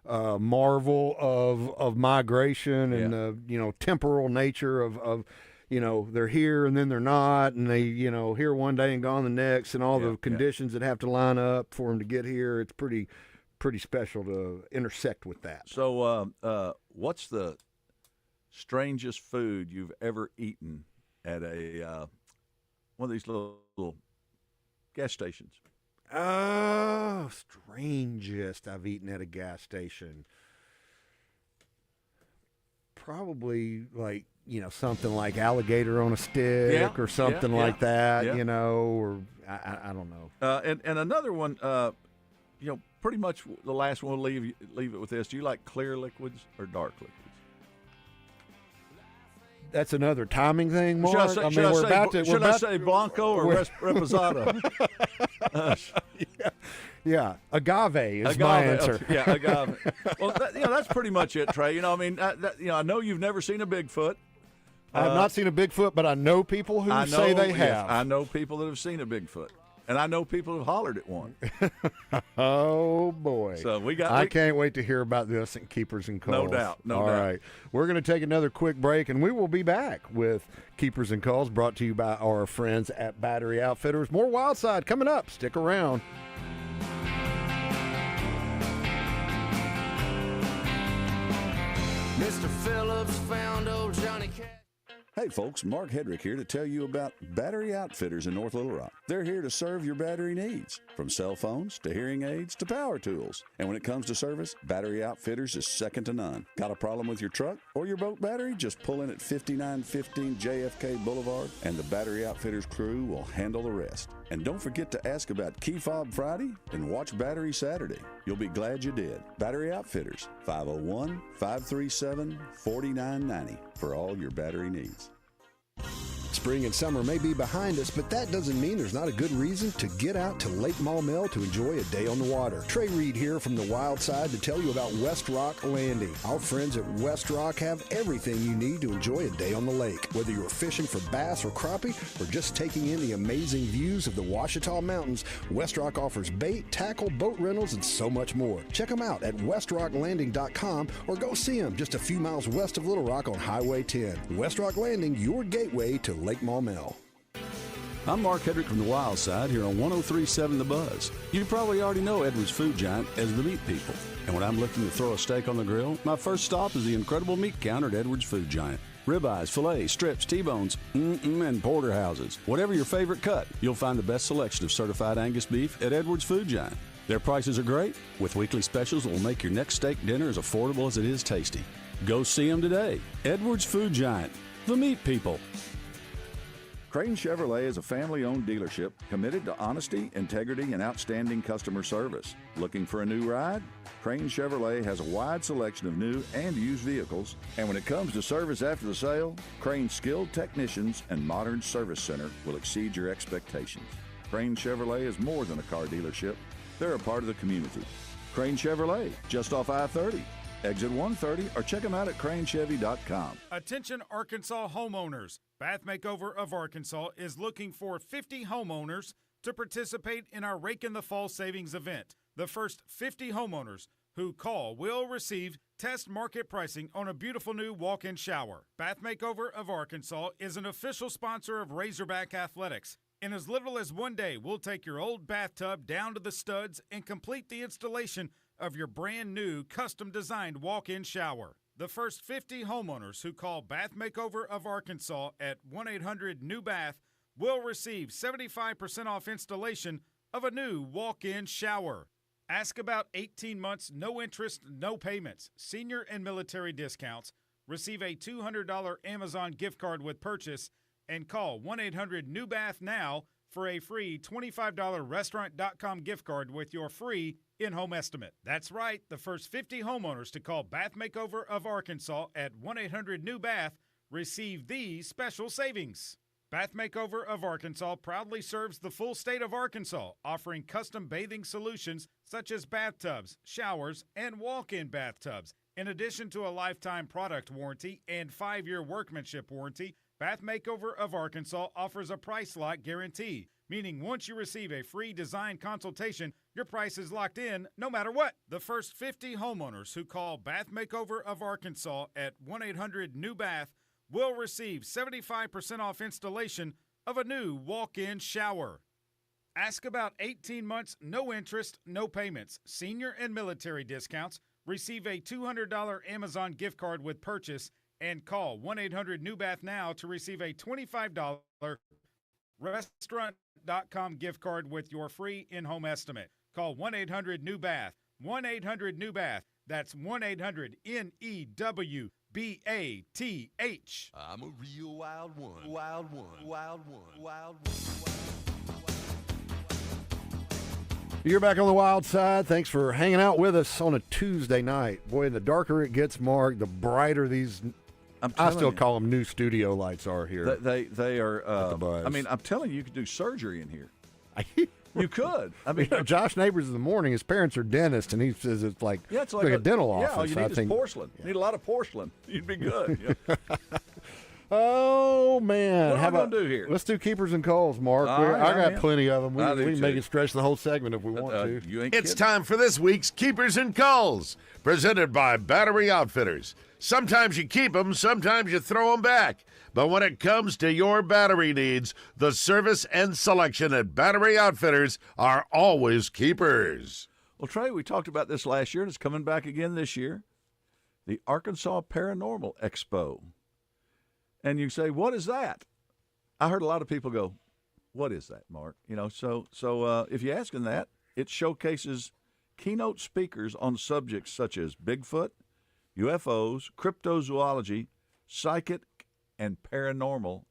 Speaker 1: marvel of migration and the temporal nature of they're here and then they're not, and they here one day and gone the next, and all the conditions that have to line up for them to get here. It's pretty special to intersect with that.
Speaker 2: So, what's the strangest food you've ever eaten at a one of these little gas stations?
Speaker 1: Strangest I've eaten at a gas station. probably like, something like alligator on a stick or something like that, or I don't know.
Speaker 2: And another one, pretty much the last one, we'll leave it with this. Do you like clear liquids or dark liquids?
Speaker 1: That's another timing thing, Mark.
Speaker 2: Should I say Blanco or Reposado?
Speaker 1: Yeah, agave is my answer.
Speaker 2: Yeah, agave. Well, that's pretty much it, Trey. I know you've never seen a Bigfoot.
Speaker 1: I have not seen a Bigfoot, but I know people who say they have.
Speaker 2: Yes, I know people that have seen a Bigfoot. And I know people who've hollered at one.
Speaker 1: Oh, boy.
Speaker 2: So
Speaker 1: I can't wait to hear about this at Keepers and Calls.
Speaker 2: No doubt.
Speaker 1: All right. We're going to take another quick break, and we will be back with Keepers and Calls, brought to you by our friends at Battery Outfitters. More Wildside coming up. Stick around.
Speaker 19: Mr. Phillips found old Johnny Cash.
Speaker 6: Hey folks, Mark Hedrick here to tell you about Battery Outfitters in North Little Rock. They're here to serve your battery needs, from cell phones to hearing aids to power tools. And when it comes to service, Battery Outfitters is second to none. Got a problem with your truck or your boat battery? Just pull in at 5915 JFK Boulevard and the Battery Outfitters crew will handle the rest. And don't forget to ask about Key Fob Friday and watch Battery Saturday. You'll be glad you did. Battery Outfitters, 501-537-4990 for all your battery needs.
Speaker 13: Spring and summer may be behind us, but that doesn't mean there's not a good reason to get out to Lake Maumelle to enjoy a day on the water. Trey Reid here from the Wild Side to tell you about West Rock Landing. Our friends at West Rock have everything you need to enjoy a day on the lake. Whether you're fishing for bass or crappie or just taking in the amazing views of the Ouachita Mountains, West Rock offers bait, tackle, boat rentals, and so much more. Check them out at westrocklanding.com or go see them just a few miles west of Little Rock on Highway 10. West Rock Landing, your gateway to Lake Maumelle.
Speaker 20: I'm Mark Hedrick from the Wild Side here on 103.7 The Buzz. You probably already know Edwards Food Giant as the meat people. And when I'm looking to throw a steak on the grill, my first stop is the incredible meat counter at Edwards Food Giant. Ribeyes, fillets, strips, T-bones, and porterhouses. Whatever your favorite cut, you'll find the best selection of certified Angus beef at Edwards Food Giant. Their prices are great, with weekly specials that will make your next steak dinner as affordable as it is tasty. Go see them today. Edwards Food Giant, the meat people.
Speaker 2: Crane Chevrolet is a family-owned dealership committed to honesty, integrity, and outstanding customer service. Looking for a new ride? Crane Chevrolet has a wide selection of new and used vehicles, and when it comes to service after the sale, Crane's skilled technicians and modern service center will exceed your expectations. Crane Chevrolet is more than a car dealership. They're a part of the community. Crane Chevrolet, just off I-30. Exit 130, or check them out at cranechevy.com.
Speaker 21: Attention Arkansas homeowners. Bath Makeover of Arkansas is looking for 50 homeowners to participate in our Rake in the Fall Savings event. The first 50 homeowners who call will receive test market pricing on a beautiful new walk-in shower. Bath Makeover of Arkansas is an official sponsor of Razorback Athletics. In as little as one day, we'll take your old bathtub down to the studs and complete the installation of your brand new custom-designed walk-in shower. The first 50 homeowners who call Bath Makeover of Arkansas at 1-800-NEW-BATH will receive 75% off installation of a new walk-in shower. Ask about 18 months, no interest, no payments, senior and military discounts. Receive a $200 Amazon gift card with purchase and call 1-800-NEW-BATH now for a free $25 restaurant.com gift card with your free in-home estimate. That's right, the first 50 homeowners to call Bath Makeover of Arkansas at 1-800-NEW-BATH receive these special savings. Bath Makeover of Arkansas proudly serves the full state of Arkansas, offering custom bathing solutions such as bathtubs, showers, and walk-in bathtubs. In addition to a lifetime product warranty and 5-year workmanship warranty, Bath Makeover of Arkansas offers a price lock guarantee, meaning once you receive a free design consultation, your price is locked in no matter what. The first 50 homeowners who call Bath Makeover of Arkansas at 1-800-NEW-BATH will receive 75% off installation of a new walk-in shower. Ask about 18 months, no interest, no payments, senior and military discounts. Receive a $200 Amazon gift card with purchase and call 1-800-NEW-BATH now to receive a $25 restaurant.com gift card with your free in-home estimate. Call 1-800-NEW-BATH, 1-800-NEW-BATH. That's 1-800-NEW-BATH. BATH.
Speaker 4: I'm a real wild one. Wild one. Wild one. Wild one.
Speaker 1: You're back on the wild side. Thanks for hanging out with us on a Tuesday night. Boy, the darker it gets, Mark, the brighter these. I still call them new studio lights are here.
Speaker 2: They are. I mean, I'm telling you could do surgery in here. You could. I mean,
Speaker 1: Josh Neighbors in the morning, his parents are dentists, and he says it's like, it's like a dental office.
Speaker 2: Yeah, all you need is porcelain. You need a lot of porcelain. You'd be good.
Speaker 1: Oh, man.
Speaker 2: What am I going to do here?
Speaker 1: Let's do keepers and calls, Mark. I got plenty of them. We can make it stretch the whole segment if we want to.
Speaker 4: It's time for this week's Keepers and Calls, presented by Battery Outfitters. Sometimes you keep them, sometimes you throw them back. But when it comes to your battery needs, the service and selection at Battery Outfitters are always keepers.
Speaker 2: Well, Trey, we talked about this last year, and it's coming back again this year. The Arkansas Paranormal Expo. And you say, what is that? I heard a lot of people go, what is that, Mark? You know, so if you're asking that, it showcases keynote speakers on subjects such as Bigfoot, UFOs, cryptozoology, psychic, and paranormal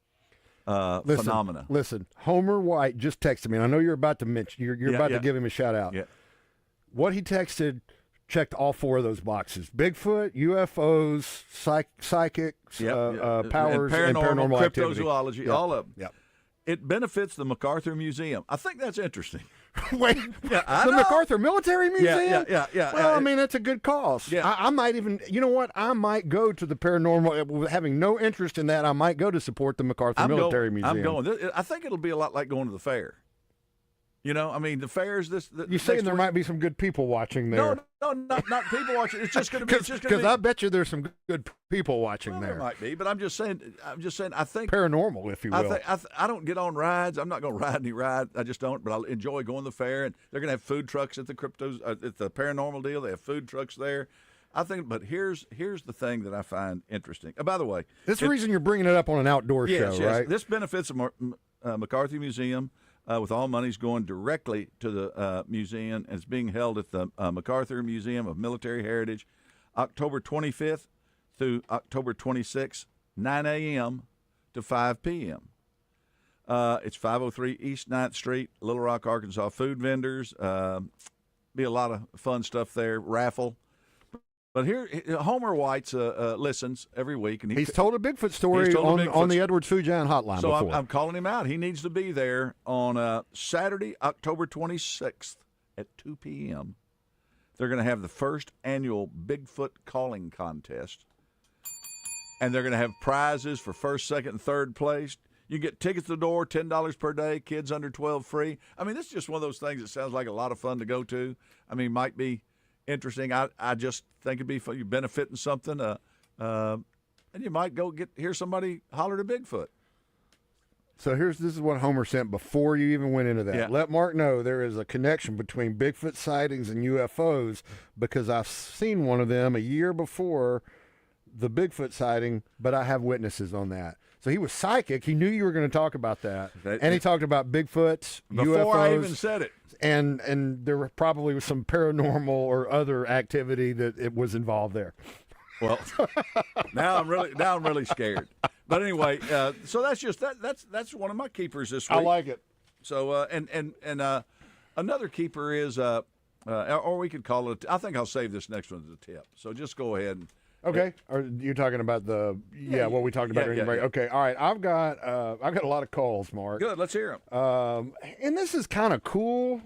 Speaker 2: phenomena.
Speaker 1: Listen, Homer White just texted me, and I know you're about to mention, you're about to give him a shout out.
Speaker 2: Yeah.
Speaker 1: What he texted checked all four of those boxes: Bigfoot, UFOs, psychics, powers, and paranormal activity.
Speaker 2: Cryptozoology, all of them.
Speaker 1: Yep.
Speaker 2: It benefits the MacArthur Museum. I think that's interesting.
Speaker 1: Wait, the MacArthur Military Museum?
Speaker 2: Yeah.
Speaker 1: Well, I mean, it's a good cause.
Speaker 2: Yeah.
Speaker 1: I might even, you know what? I might go to the paranormal, having no interest in that. I might go to support the MacArthur Military Museum.
Speaker 2: I'm going. I think it'll be a lot like going to the fair. You know, I mean, the fair is this.
Speaker 1: You're saying there might be some good people watching there?
Speaker 2: No, not people watching. It's just going to be.
Speaker 1: Because I bet you there's some good people watching there.
Speaker 2: There might be, but I'm just saying. I think
Speaker 1: paranormal, if you will.
Speaker 2: I don't get on rides. I'm not going to ride any ride. I just don't. But I enjoy going to the fair, and they're going to have food trucks at the at the paranormal deal. They have food trucks there. I think, but here's the thing that I find interesting. By the way,
Speaker 1: this is the reason you're bringing it up on an outdoor show, right?
Speaker 2: This benefits the MacArthur Museum. With all monies going directly to the museum, and it's being held at the MacArthur Museum of Military Heritage, October 25th through October 26th, 9 a.m. to 5 p.m. It's 503 East 9th Street, Little Rock, Arkansas. Food vendors, be a lot of fun stuff there, raffle. But here, Homer White's listens every week, and
Speaker 1: he's told a Bigfoot story on the Edwards Food Giant hotline
Speaker 2: so
Speaker 1: before.
Speaker 2: I'm calling him out. He needs to be there on Saturday, October 26th at 2 p.m. They're going to have the first annual Bigfoot calling contest, and they're going to have prizes for first, second, and third place. You get tickets to the door, $10 per day, kids under 12 free. I mean, this is just one of those things that sounds like a lot of fun to go to. I mean, might be interesting. I just think it'd be fun. You're benefiting something, and you might go hear somebody holler to Bigfoot.
Speaker 1: So this is what Homer sent before you even went into that.
Speaker 2: Yeah.
Speaker 1: Let Mark know there is a connection between Bigfoot sightings and UFOs because I've seen one of them a year before the Bigfoot sighting, but I have witnesses on that. So he was psychic. He knew you were going to talk about that. And he talked about Bigfoots,
Speaker 2: before
Speaker 1: UFOs.
Speaker 2: I even said it.
Speaker 1: And there probably was some paranormal or other activity that it was involved there.
Speaker 2: Well, now I'm really scared. But anyway, so that's one of my keepers this week.
Speaker 1: I like it.
Speaker 2: So and another keeper is or we could call it. I think I'll save this next one as a tip. So just go ahead and.
Speaker 1: Okay. Are you talking about what we talked about during the break?
Speaker 2: Yeah.
Speaker 1: Okay. All right. I've got a lot of calls, Mark.
Speaker 2: Good. Let's hear them.
Speaker 1: And this is kind of cool,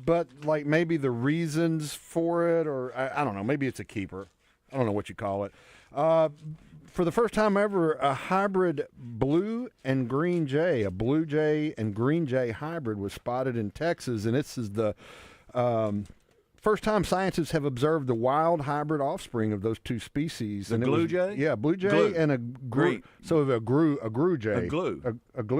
Speaker 1: but like maybe the reasons for it, or I don't know. Maybe it's a keeper. I don't know what you call it. For the first time ever, a hybrid blue and green jay, a blue jay and green jay hybrid was spotted in Texas, and this is the first time scientists have observed the wild hybrid offspring of those two species.
Speaker 2: The blue jay?
Speaker 1: Yeah, blue jay and a green. So a grue jay. A glue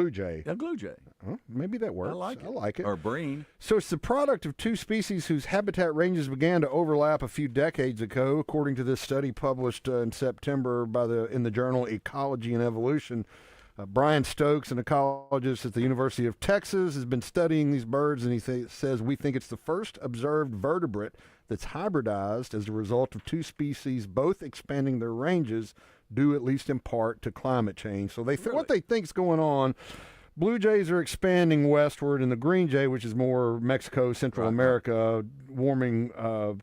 Speaker 1: jay.
Speaker 2: A glue jay.
Speaker 1: Well, maybe that works.
Speaker 2: I like it. Or breen.
Speaker 1: So it's the product of two species whose habitat ranges began to overlap a few decades ago, according to this study published in September in the journal Ecology and Evolution. Brian Stokes, an ecologist at the University of Texas, has been studying these birds, and he says, we think it's the first observed vertebrate that's hybridized as a result of two species both expanding their ranges, due at least in part to climate change. So what they think is going on, blue jays are expanding westward, and the green jay, which is more Mexico, Central America, warming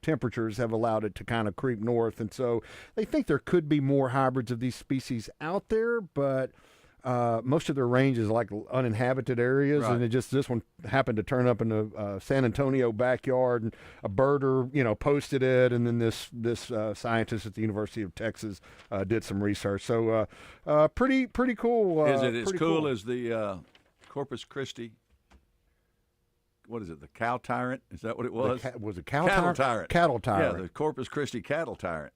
Speaker 1: temperatures have allowed it to kind of creep north. And so they think there could be more hybrids of these species out there, but most of their range is like uninhabited areas, and this one happened to turn up in a San Antonio backyard, and a birder, posted it, and then this scientist at the University of Texas did some research. So pretty cool.
Speaker 2: Is it as cool as the Corpus Christi? What is it? The cow tyrant? Is that what it was?
Speaker 1: Was it
Speaker 2: cattle tyrant?
Speaker 1: Cattle tyrant.
Speaker 2: Yeah, the Corpus Christi cattle tyrant.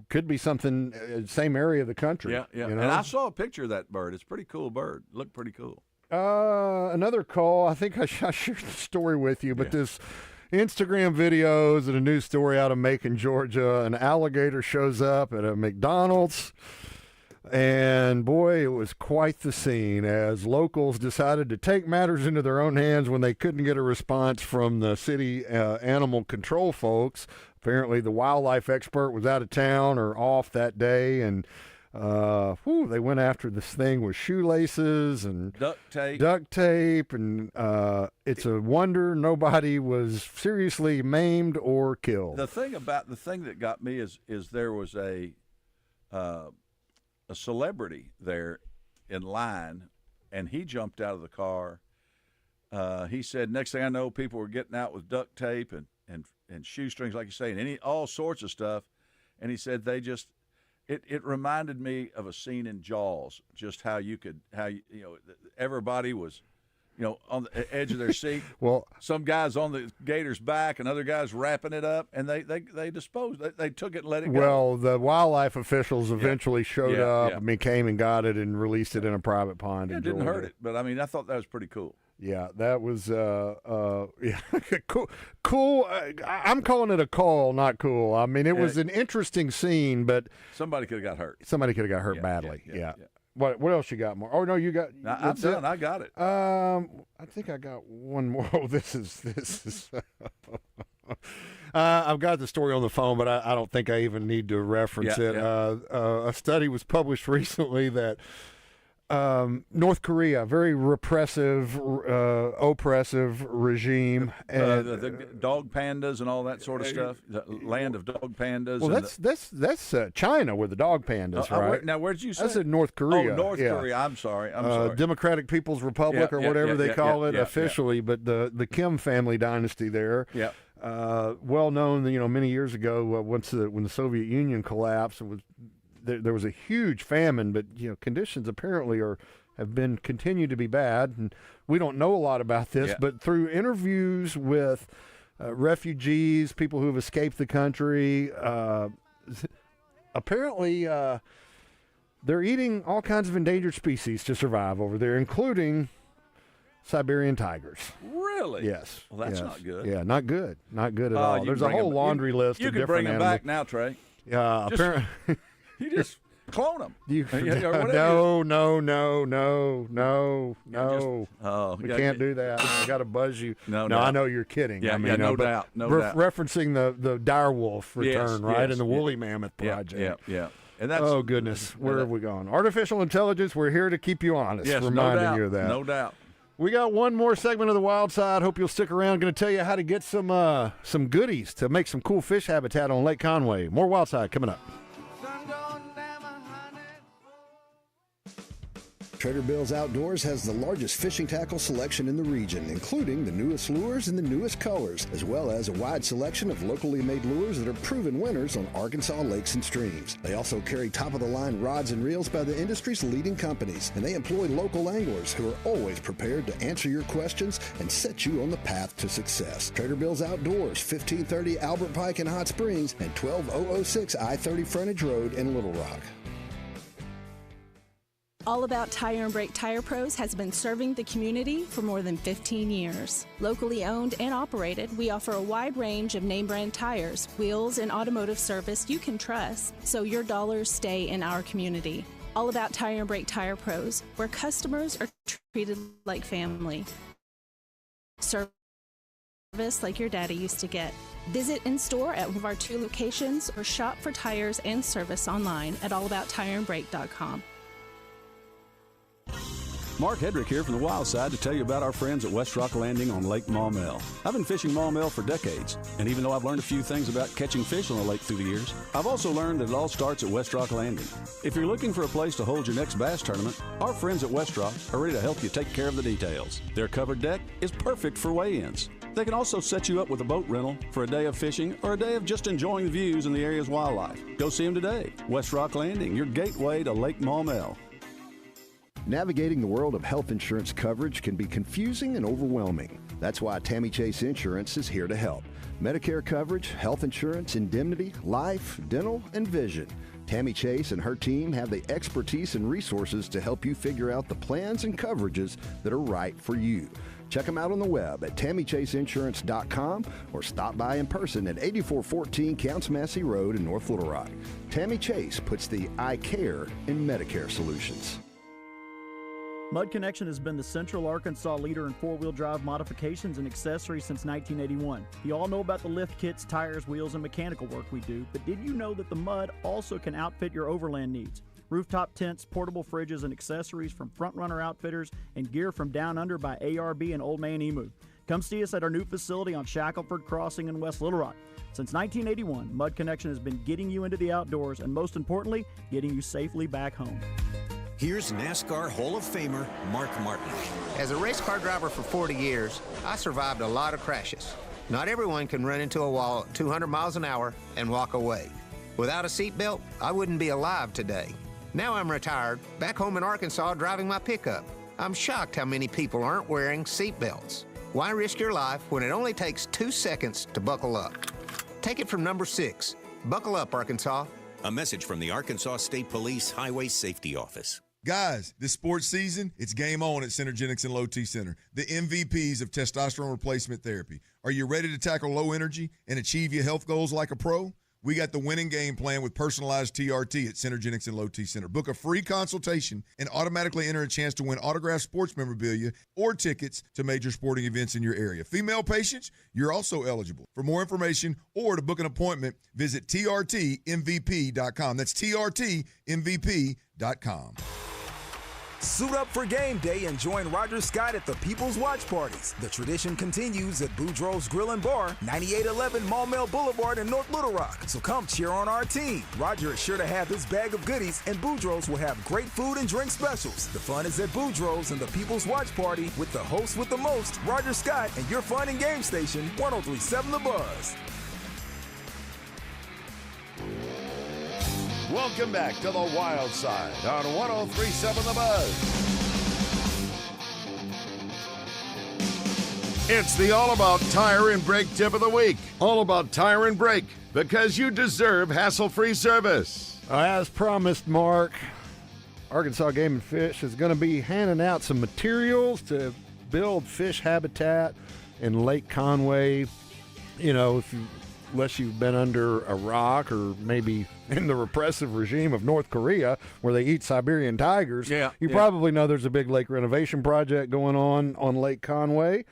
Speaker 1: Could be something, same area of the country.
Speaker 2: Yeah. And I saw a picture of that bird. It's a pretty cool bird. Looked pretty cool.
Speaker 1: Another call. I think I shared the story with you, but this Instagram videos and a news story out of Macon, Georgia. An alligator shows up at a McDonald's, and boy, it was quite the scene as locals decided to take matters into their own hands when they couldn't get a response from the city animal control folks. Apparently, the wildlife expert was out of town or off that day, and they went after this thing with shoelaces and
Speaker 2: duct
Speaker 1: tape, and it's a wonder nobody was seriously maimed or killed.
Speaker 2: The thing that got me is there was a celebrity there in line, and he jumped out of the car. He said, next thing I know, people were getting out with duct tape and shoestrings, like you say, and all sorts of stuff. And he said it reminded me of a scene in Jaws, just how everybody was, on the edge of their seat.
Speaker 1: Well,
Speaker 2: some guys on the gator's back and other guys wrapping it up, and they disposed. They took it and let it go.
Speaker 1: Well, the wildlife officials eventually showed up. I mean, came and got it and released it in a private pond.
Speaker 2: It didn't hurt it, but I mean, I thought that was pretty cool.
Speaker 1: Yeah, that was cool. I'm calling it a call, not cool. I mean, it was an interesting scene, but
Speaker 2: somebody could have got hurt.
Speaker 1: Somebody could have got hurt badly. Yeah. What else you got more? Oh no, you got.
Speaker 2: I'm done. I got it.
Speaker 1: I think I got one more. Oh, this is. I've got the story on the phone, but I don't think I even need to reference it. A study was published recently that North Korea, very repressive, oppressive regime, and
Speaker 2: the dog pandas and all that sort of stuff. The land of dog pandas.
Speaker 1: Well, that's China with the dog pandas, right?
Speaker 2: Now, where did you say?
Speaker 1: I said North Korea.
Speaker 2: Oh, North Korea. I'm sorry.
Speaker 1: Democratic People's Republic, or whatever they call it officially, but the Kim family dynasty there.
Speaker 2: Yeah.
Speaker 1: Well known, many years ago, when the Soviet Union collapsed, there was a huge famine, but conditions apparently have continued to be bad, and we don't know a lot about this. But through interviews with refugees, people who have escaped the country, apparently they're eating all kinds of endangered species to survive over there, including Siberian tigers.
Speaker 2: Really?
Speaker 1: Yes.
Speaker 2: Well, that's not good.
Speaker 1: Yeah, not good. Not good at all. There's a whole laundry list of different animals.
Speaker 2: You can bring them back now, Trey.
Speaker 1: Yeah, apparently.
Speaker 2: You just clone them.
Speaker 1: No. We can't do that. I got to buzz you.
Speaker 2: No,
Speaker 1: I know you're kidding.
Speaker 2: Yeah, no doubt.
Speaker 1: Referencing the direwolf return, right, and the woolly mammoth project.
Speaker 2: Yeah. And that's,
Speaker 1: oh goodness, where have we gone? Artificial intelligence. We're here to keep you honest.
Speaker 2: Yes,
Speaker 1: reminding you of that.
Speaker 2: No doubt.
Speaker 1: We got one more segment of the Wild Side. Hope you'll stick around. Going to tell you how to get some goodies to make some cool fish habitat on Lake Conway. More Wild Side coming up.
Speaker 13: Trader Bill's Outdoors has the largest fishing tackle selection in the region, including the newest lures and the newest colors, as well as a wide selection of locally made lures that are proven winners on Arkansas lakes and streams. They also carry top-of-the-line rods and reels by the industry's leading companies, and they employ local anglers who are always prepared to answer your questions and set you on the path to success. Trader Bill's Outdoors, 1530 Albert Pike in Hot Springs and 12006 I-30 Frontage Road in Little Rock.
Speaker 7: All About Tire and Brake Tire Pros has been serving the community for more than 15 years. Locally owned and operated, we offer a wide range of name brand tires, wheels, and automotive service you can trust, so your dollars stay in our community. All About Tire and Brake Tire Pros, where customers are treated like family. Service like your daddy used to get. Visit in-store at one of our 2 locations or shop for tires and service online at allabouttireandbrake.com.
Speaker 20: Mark Hedrick here from the Wild Side to tell you about our friends at West Rock Landing on Lake Maumelle. I've been fishing Maumelle for decades, and even though I've learned a few things about catching fish on the lake through the years, I've also learned that it all starts at West Rock Landing. If you're looking for a place to hold your next bass tournament, our friends at West Rock are ready to help you take care of the details. Their covered deck is perfect for weigh-ins. They can also set you up with a boat rental for a day of fishing or a day of just enjoying the views and the area's wildlife. Go see them today. West Rock Landing, your gateway to Lake Maumelle.
Speaker 6: Navigating the world of health insurance coverage can be confusing and overwhelming. That's why Tammy Chase Insurance is here to help. Medicare coverage, health insurance, indemnity, life, dental, and vision. Tammy Chase and her team have the expertise and resources to help you figure out the plans and coverages that are right for you. Check them out on the web at TammyChaseInsurance.com or stop by in person at 8414 Counts Massey Road in North Little Rock. Tammy Chase puts the I care in Medicare solutions.
Speaker 3: Mud Connection has been the Central Arkansas leader in four-wheel drive modifications and accessories since 1981. You all know about the lift kits, tires, wheels, and mechanical work we do, but did you know that the Mud also can outfit your overland needs? Rooftop tents, portable fridges, and accessories from Front Runner Outfitters and gear from Down Under by ARB and Old Man Emu. Come see us at our new facility on Shackelford Crossing in West Little Rock. Since 1981, Mud Connection has been getting you into the outdoors and, most importantly, getting you safely back home.
Speaker 22: Here's NASCAR Hall of Famer Mark Martin.
Speaker 23: As a race car driver for 40 years, I survived a lot of crashes. Not everyone can run into a wall at 200 miles an hour and walk away. Without a seatbelt, I wouldn't be alive today. Now I'm retired, back home in Arkansas driving my pickup. I'm shocked how many people aren't wearing seatbelts. Why risk your life when it only takes 2 seconds to buckle up? Take it from number 6. Buckle up, Arkansas.
Speaker 22: A message from the Arkansas State Police Highway Safety Office.
Speaker 24: Guys, this sports season, it's game on at Synergenics and Low T Center, the MVPs of testosterone replacement therapy. Are you ready to tackle low energy and achieve your health goals like a pro? We got the winning game plan with personalized TRT at Synergenics and Low T Center. Book a free consultation and automatically enter a chance to win autographed sports memorabilia or tickets to major sporting events in your area. Female patients, you're also eligible. For more information or to book an appointment, visit trtmvp.com. That's trtmvp.com.
Speaker 12: Suit up for game day and join Roger Scott at the People's Watch Parties. The tradition continues at Boudreaux's Grill and Bar, 9811 Maumelle Boulevard in North Little Rock. So come cheer on our team. Roger is sure to have his bag of goodies, and Boudreaux's will have great food and drink specials. The fun is at Boudreaux's and the People's Watch Party with the host with the most, Roger Scott, and your fun and game station, 1037 The Buzz.
Speaker 4: Welcome back to the Wild Side on 1037 The Buzz. It's the All About Tire and Brake tip of the week. All About Tire and Brake, because you deserve hassle-free service.
Speaker 1: As promised, Mark, Arkansas Game and Fish is going to be handing out some materials to build fish habitat in Lake Conway. You know, unless you've been under a rock or maybe in the repressive regime of North Korea where they eat Siberian tigers, you probably know there's a big lake renovation project going on Lake Conway.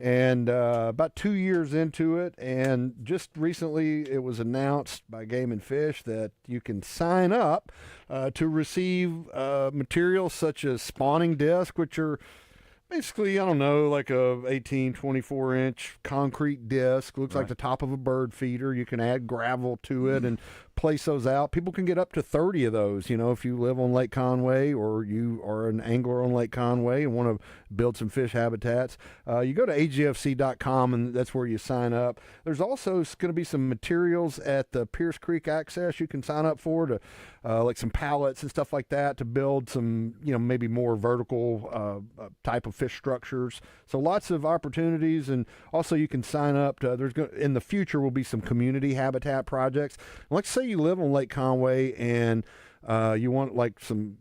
Speaker 1: And about 2 years into it, and just recently it was announced by Game and Fish that you can sign up to receive materials such as spawning discs, which are basically, I don't know, like a 18, 24-inch concrete disc. Looks like the top of a bird feeder. You can add gravel to it and place those out. People can get up to 30 of those, you know, if you live on Lake Conway or you are an angler on Lake Conway and want to build some fish habitats. You go to agfc.com, and that's where you sign up. There's also going to be some materials at the Pierce Creek Access you can sign up for, to like some pallets and stuff like that, to build some, you know, maybe more vertical type of fish structures. So lots of opportunities, and also you can sign up to, in the future will be some community habitat projects. Let's say you live on Lake Conway and you want like some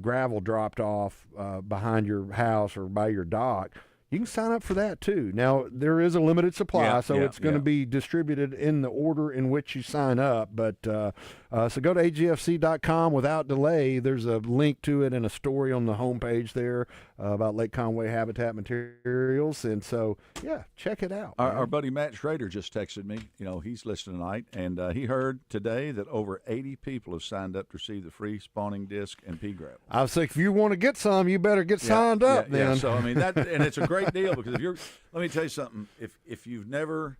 Speaker 1: gravel dropped off behind your house or by your dock. You can sign up for that too. Now, there is a limited supply, so it's going to be distributed in the order in which you sign up, but So go to agfc.com without delay. There's a link to it and a story on the homepage there about Lake Conway habitat materials. And so, yeah, check it out.
Speaker 2: Our buddy Matt Schrader just texted me. He's listening tonight, and he heard today that over 80 people have signed up to receive the free spawning disc and pea gravel.
Speaker 1: I was like, if you want to get some, you better get signed up then.
Speaker 2: Yeah. So, I mean, and it's a great deal because let me tell you something. If you've never,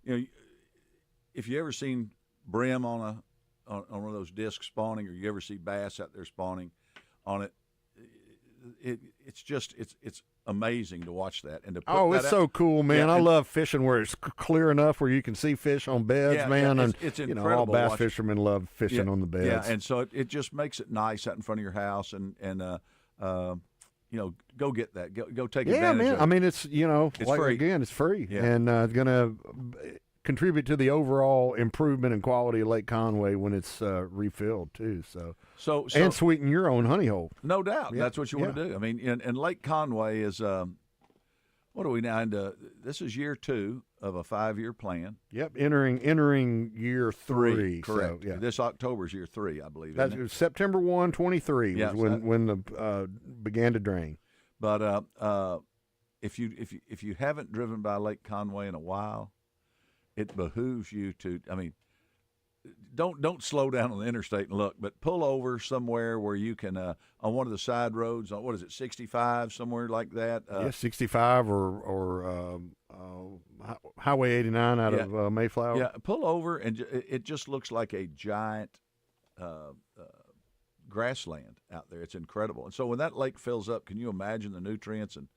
Speaker 2: if you ever seen brim on one of those discs spawning, or you ever see bass out there spawning on it, it's amazing to watch that and to put
Speaker 1: it's so cool, man. I love fishing where it's clear enough where you can see fish on beds, man.
Speaker 2: Yeah,
Speaker 1: and
Speaker 2: it's incredible.
Speaker 1: All bass fishermen love fishing on the beds.
Speaker 2: Yeah, and so it just makes it nice out in front of your house, and go get that. Go take advantage of it.
Speaker 1: Yeah, man. I mean, it's
Speaker 2: free.
Speaker 1: Again, it's free,
Speaker 2: yeah.
Speaker 1: and it's going to contribute to the overall improvement in quality of Lake Conway when it's refilled too. So and sweeten your own honey hole.
Speaker 2: No doubt, that's what you want to do. I mean, and Lake Conway is what are we now into? This is year 2 of a 5-year plan.
Speaker 1: Yep, entering year 3.
Speaker 2: Correct.
Speaker 1: So, yeah.
Speaker 2: This October is year 3, I believe.
Speaker 1: That's September 1, 23 was when the began to drain.
Speaker 2: But if you haven't driven by Lake Conway in a while, it behooves you to. I mean, don't slow down on the interstate and look, but pull over somewhere where you can on one of the side roads. On 65, somewhere like that.
Speaker 1: 65 or Highway 89 out of Mayflower.
Speaker 2: Yeah, pull over, and it just looks like a giant grassland out there. It's incredible. And so when that lake fills up, can you imagine the nutrients and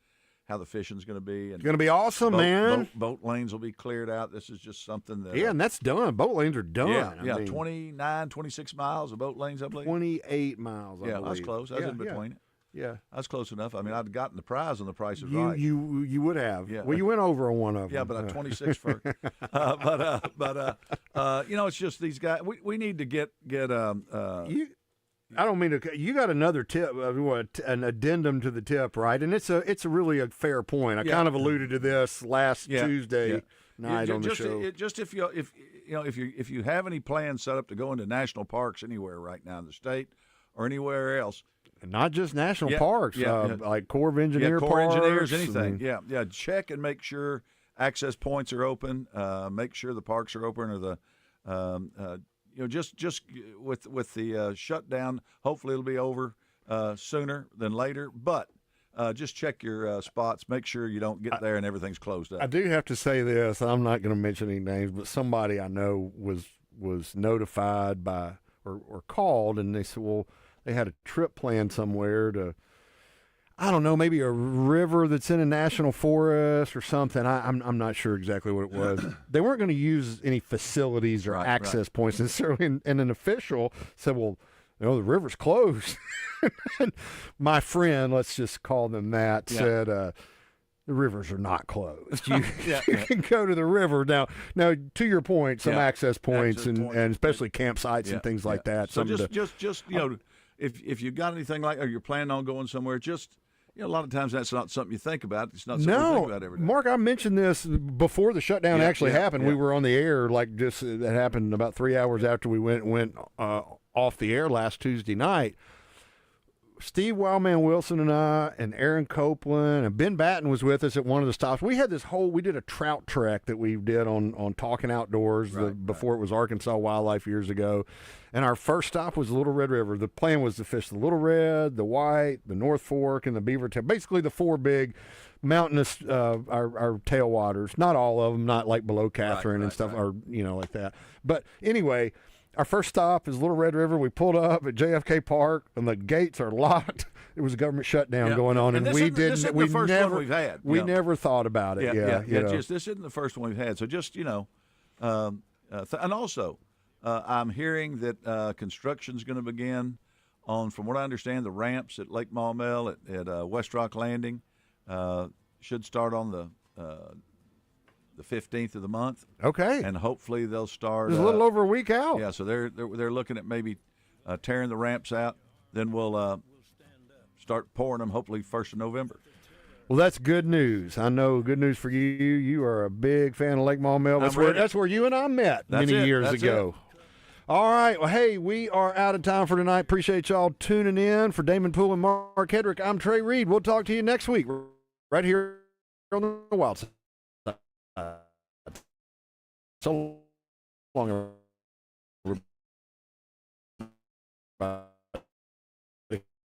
Speaker 2: how the fishing's going to be? And
Speaker 1: it's going to be awesome, man.
Speaker 2: Boat lanes will be cleared out. This is just something that...
Speaker 1: Yeah, and that's done. Boat lanes are done.
Speaker 2: Yeah, I mean, 29, 26 miles of boat lanes, I believe.
Speaker 1: 28 miles, I believe.
Speaker 2: I was close. I was in between it.
Speaker 1: Yeah.
Speaker 2: I was close enough. I mean, I'd gotten the prize on the Price is Right.
Speaker 1: You would have.
Speaker 2: Yeah.
Speaker 1: Well, you went over on one of them.
Speaker 2: Yeah, but I'm 26 first. It's just these guys. We need to get
Speaker 1: I don't mean to. You got another tip, an addendum to the tip, right? And it's a really a fair point. I kind of alluded to this last Tuesday night on the show.
Speaker 2: If you have any plans set up to go into national parks anywhere right now in the state or anywhere else,
Speaker 1: and not just national parks, like Corps of Engineers,
Speaker 2: anything. Check and make sure access points are open. Make sure the parks are open, or the. Just with the shutdown, hopefully it'll be over sooner than later. But just check your spots. Make sure you don't get there and everything's closed up.
Speaker 1: I do have to say this. I'm not going to mention any names, but somebody I know was notified by or called, and they said, well, they had a trip planned somewhere to, I don't know, maybe a river that's in a national forest or something. I'm not sure exactly what it was. They weren't going to use any facilities or access points necessarily, and an official said, well, the river's closed. My friend, let's just call them that, said, the rivers are not closed. You can go to the river. Now, to your point, some access points and especially campsites and things like that.
Speaker 2: So just if you got anything like, or you're planning on going somewhere, just, a lot of times that's not something you think about. It's not something you think about every day.
Speaker 1: Mark, I mentioned this before the shutdown actually happened. We were on the air, that happened about 3 hours after we went off the air last Tuesday night. Steve Wildman Wilson and I and Aaron Copeland and Ben Batten was with us at one of the stops. We had we did a trout trek that we did on Talking Outdoors before it was Arkansas Wildlife years ago. And our first stop was the Little Red River. The plan was to fish the Little Red, the White, the North Fork, and the Beaver Tail. Basically the 4 big mountainous, our tailwaters. Not all of them, not like below Catherine and stuff, or, like that. But anyway, our first stop is Little Red River. We pulled up at JFK Park, and the gates are locked. It was a government shutdown going on, and we didn't.
Speaker 2: This isn't the first one we've had.
Speaker 1: We never thought about it.
Speaker 2: This isn't the first one we've had. So just and also, I'm hearing that construction's going to begin on, from what I understand, the ramps at Lake Maumelle at West Rock Landing should start on the 15th of the month.
Speaker 1: Okay.
Speaker 2: And hopefully they'll start.
Speaker 1: It's a little over a week out.
Speaker 2: Yeah, so they're looking at maybe tearing the ramps out. Then we'll start pouring them hopefully 1st of November.
Speaker 1: Well, that's good news. I know good news for you. You are a big fan of Lake Maumelle. That's where you and I met many years ago. All right. Well, hey, we are out of time for tonight. Appreciate y'all tuning in. For Damon Poole and Mark Hedrick, I'm Trey Reid. We'll talk to you next week right here on the Wild Side. So long, everybody.